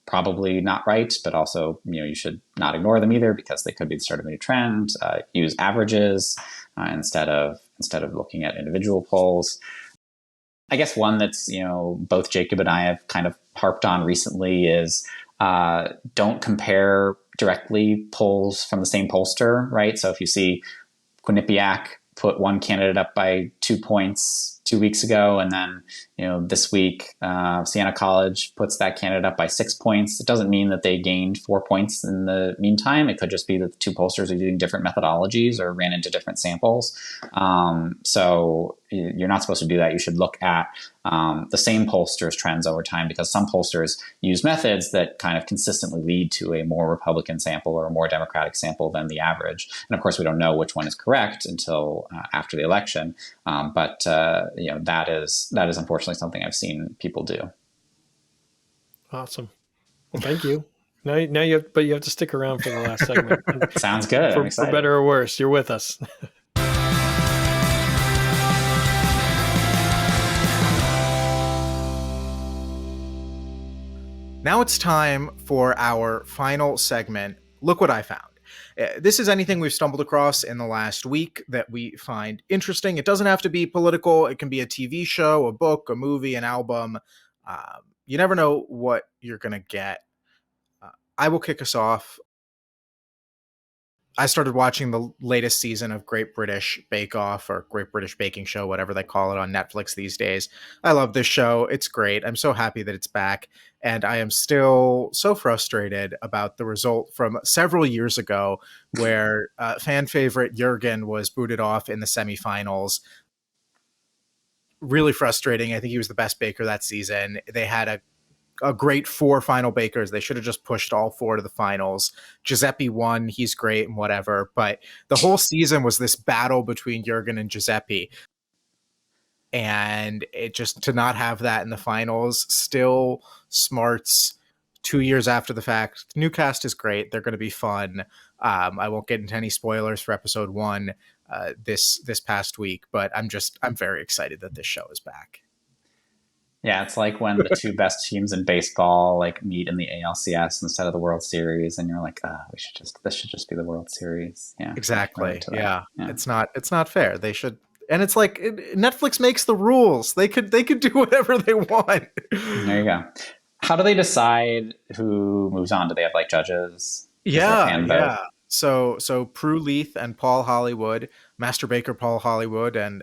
probably not right, but also you should not ignore them either, because they could be the start of a new trend. Use averages instead of looking at individual polls. I guess one that's both Jacob and I have kind of harped on recently is don't compare directly polls from the same pollster, right? So if you see Quinnipiac put one candidate up by 2 points 2 weeks ago, and then this week Siena College puts that candidate up by 6 points, it doesn't mean that they gained 4 points in the meantime. It could just be that the two pollsters are using different methodologies or ran into different samples. So you're not supposed to do that. You should look at the same pollsters' trends over time, because some pollsters use methods that kind of consistently lead to a more Republican sample or a more Democratic sample than the average. And of course, we don't know which one is correct until after the election. But that is unfortunately something I've seen people do. Awesome. Well, thank you. Now you have to stick around for the last segment. Sounds good. For better or worse, you're with us. Now it's time for our final segment. Look what I found. This is anything we've stumbled across in the last week that we find interesting. It doesn't have to be political. It can be a TV show, a book, a movie, an album. You never know what you're going to get. I will kick us off. I started watching the latest season of Great British Bake Off, or Great British Baking Show, whatever they call it on Netflix these days. I love this show. It's great. I'm so happy that it's back. And I am still so frustrated about the result from several years ago, where fan favorite Jurgen was booted off in the semifinals. Really frustrating. I think he was the best baker that season. They had a great 4 final bakers. They should have just pushed all 4 to the finals. Giuseppe won. He's great and whatever. But the whole season was this battle between Jurgen and Giuseppe. And it just, to not have that in the finals still smarts 2 years after the fact. New cast is great. They're going to be fun. I won't get into any spoilers for episode 1 this past week, but I'm very excited that this show is back. Yeah, it's like when the two best teams in baseball like meet in the ALCS instead of the World Series, and you're like, this should just be the World Series. Yeah, exactly. Yeah, it's not fair. They should, and it's like Netflix makes the rules. They could do whatever they want. There you go. How do they decide who moves on? Do they have like judges? Yeah. So Prue Leith and Paul Hollywood, Master Baker Paul Hollywood, and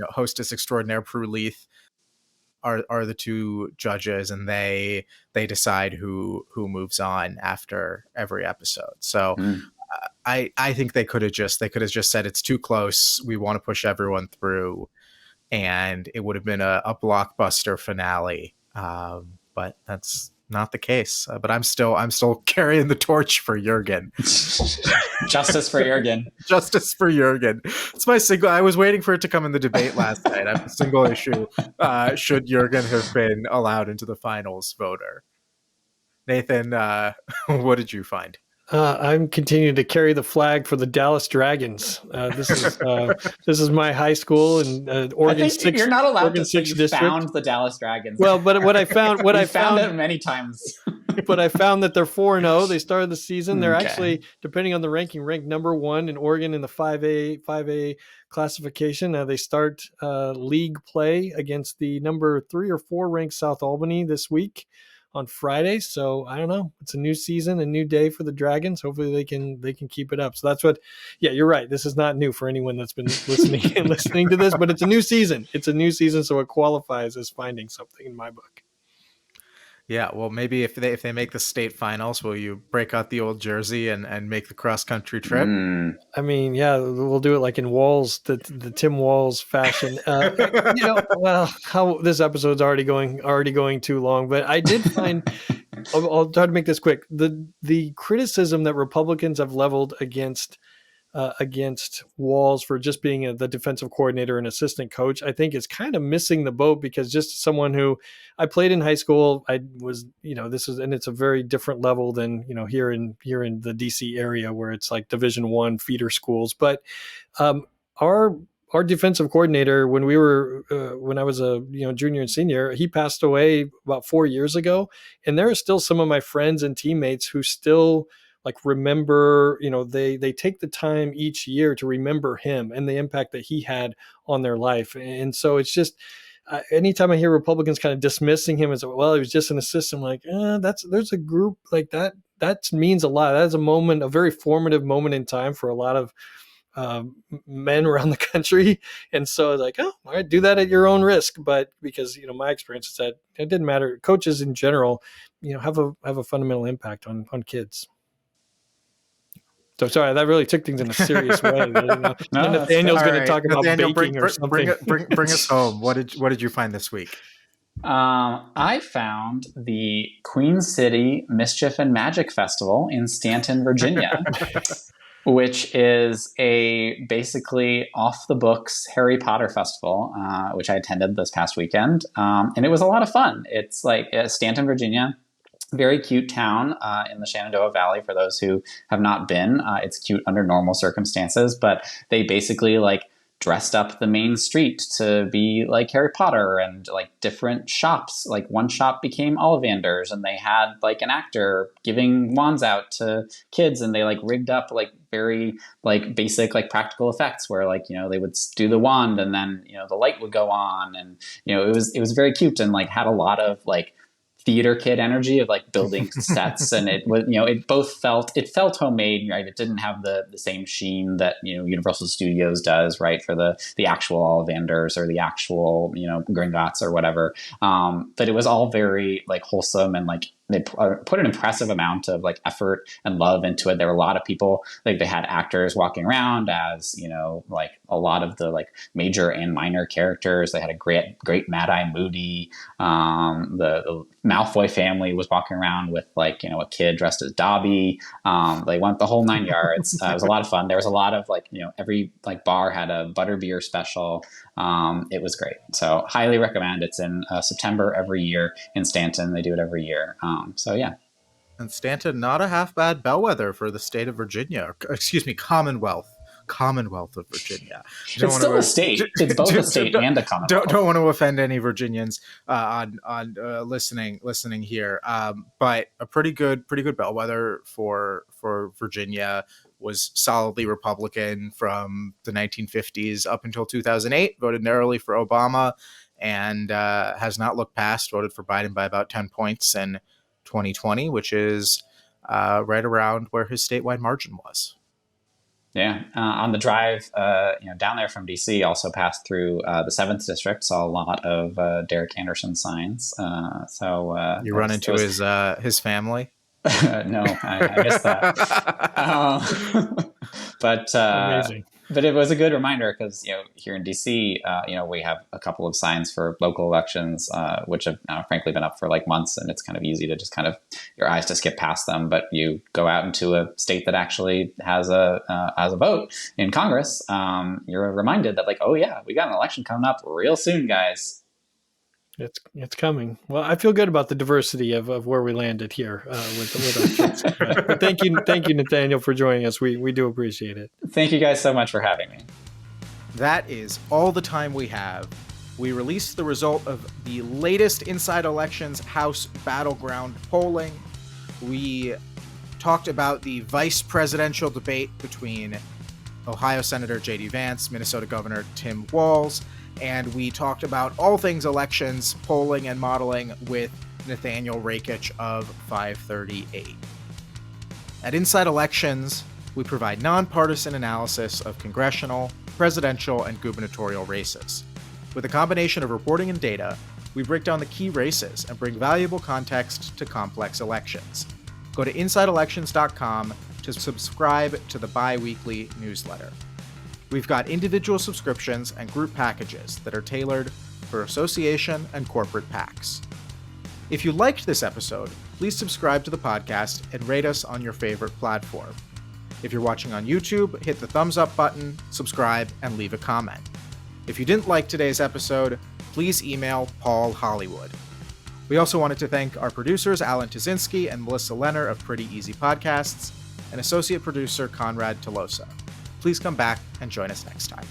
hostess extraordinaire Prue Leith are the two judges, and they decide who moves on after every episode. So I think they could have just said it's too close. We want to push everyone through, and it would have been a blockbuster finale. But that's not the case. But I'm still carrying the torch for Jurgen. Justice for Jurgen. Justice for Jurgen. It's my single. I was waiting for it to come in the debate last night. I'm a single issue. Should Jurgen have been allowed into the finals voter? Nathan, what did you find? I'm continuing to carry the flag for the Dallas Dragons. This is my high school in Oregon. I think you're not allowed Oregon to say you found the Dallas Dragons. Well, but what I found, I found it many times. But I found that they're 4-0. They started the season. They're actually, depending on the ranking, ranked number 1 in Oregon in the 5A classification. They start league play against the number 3 or 4 ranked South Albany this week on Friday. So I don't know. It's a new season, a new day for the Dragons. Hopefully they can keep it up. So that's what, yeah, you're right. This is not new for anyone that's been listening to this, but it's a new season. It's a new season. So it qualifies as finding something in my book. Yeah, well, maybe if they make the state finals, will you break out the old jersey and make the cross country trip? I mean, yeah, we'll do it like in Walz, the Tim Walz fashion. Well, how this episode's already going too long, but I did find. I'll try to make this quick. The criticism that Republicans have leveled against Walz for just being the defensive coordinator and assistant coach, I think is kind of missing the boat, because just someone who I played in high school, I was, and it's a very different level than, here in the DC area where it's like Division I feeder schools. But our defensive coordinator, when I was a junior and senior, he passed away about 4 years ago. And there are still some of my friends and teammates who still remember, they take the time each year to remember him and the impact that he had on their life. And so it's just, anytime I hear Republicans kind of dismissing him as, well, he was just an assistant, I'm like, there's a group like that means a lot. That is a very formative moment in time for a lot of men around the country. And so like, all right, do that at your own risk. But because, my experience is that it didn't matter. Coaches in general, have a fundamental impact on kids. So sorry, that really took things in a serious way. Nathaniel's going to talk about baking or something. Bring us home. What did you find this week? I found the Queen City Mischief and Magic Festival in Stanton, Virginia, which is a basically off the books Harry Potter festival, which I attended this past weekend, and it was a lot of fun. It's like Stanton, Virginia. Very cute town in the Shenandoah Valley for those who have not been. It's cute under normal circumstances, but they basically dressed up the main street to be like Harry Potter, and different shops. One shop became Ollivanders, and they had an actor giving wands out to kids, and they rigged up very basic practical effects where they would do the wand and then the light would go on, and it was very cute and had a lot of theater kid energy of building sets, and it was it felt homemade, right? It didn't have the same sheen that Universal Studios does, right, for the actual Ollivanders or the actual Gringotts or whatever, but it was all very wholesome, and they put an impressive amount of effort and love into it. There were a lot of people, they had actors walking around as a lot of the major and minor characters. They had a great Mad Eye Moody. The Malfoy family was walking around with a kid dressed as Dobby. They went the whole 9 yards. It was a lot of fun. There was a lot of every bar had a butterbeer special. It was great. So highly recommend. It's in September every year in Stanton. They do it every year. So yeah. And Stanton, not a half bad bellwether for the state of Virginia. Excuse me, Commonwealth of Virginia. It's still a state. It's both a state and a Commonwealth. Don't want to offend any Virginians on listening here. But a pretty good bellwether for Virginia. Was solidly Republican from the 1950s up until 2008. Voted narrowly for Obama, and has not looked past. Voted for Biden by about 10 points in 2020, which is right around where his statewide margin was. Yeah, on the drive, down there from DC, also passed through the 7th district. Saw a lot of Derek Anderson signs. You run into his family. No, I missed that. But Amazing. but it was a good reminder because, here in DC, we have a couple of signs for local elections, which have now frankly been up for like months, and it's kind of easy to just kind of your eyes to skip past them. But you go out into a state that actually has a vote in Congress, you're reminded that like, oh yeah, we got an election coming up real soon, guys. It's coming. Well, I feel good about the diversity of where we landed here with our kids. But thank you, Nathaniel, for joining us. We do appreciate it. Thank you guys so much for having me. That is all the time we have. We released the result of the latest Inside Elections House battleground polling. We talked about the vice presidential debate between Ohio Senator J.D. Vance, Minnesota Governor Tim Walz, and we talked about all things elections, polling, and modeling with Nathaniel Rakich of FiveThirtyEight. At Inside Elections, we provide nonpartisan analysis of congressional, presidential, and gubernatorial races. With a combination of reporting and data, we break down the key races and bring valuable context to complex elections. Go to InsideElections.com to subscribe to the bi-weekly newsletter. We've got individual subscriptions and group packages that are tailored for association and corporate PACs. If you liked this episode, please subscribe to the podcast and rate us on your favorite platform. If you're watching on YouTube, hit the thumbs up button, subscribe, and leave a comment. If you didn't like today's episode, please email Paul Hollywood. We also wanted to thank our producers Alan Tazinski and Melissa Lenner of Pretty Easy Podcasts, and associate producer Conrad Tolosa. Please come back and join us next time.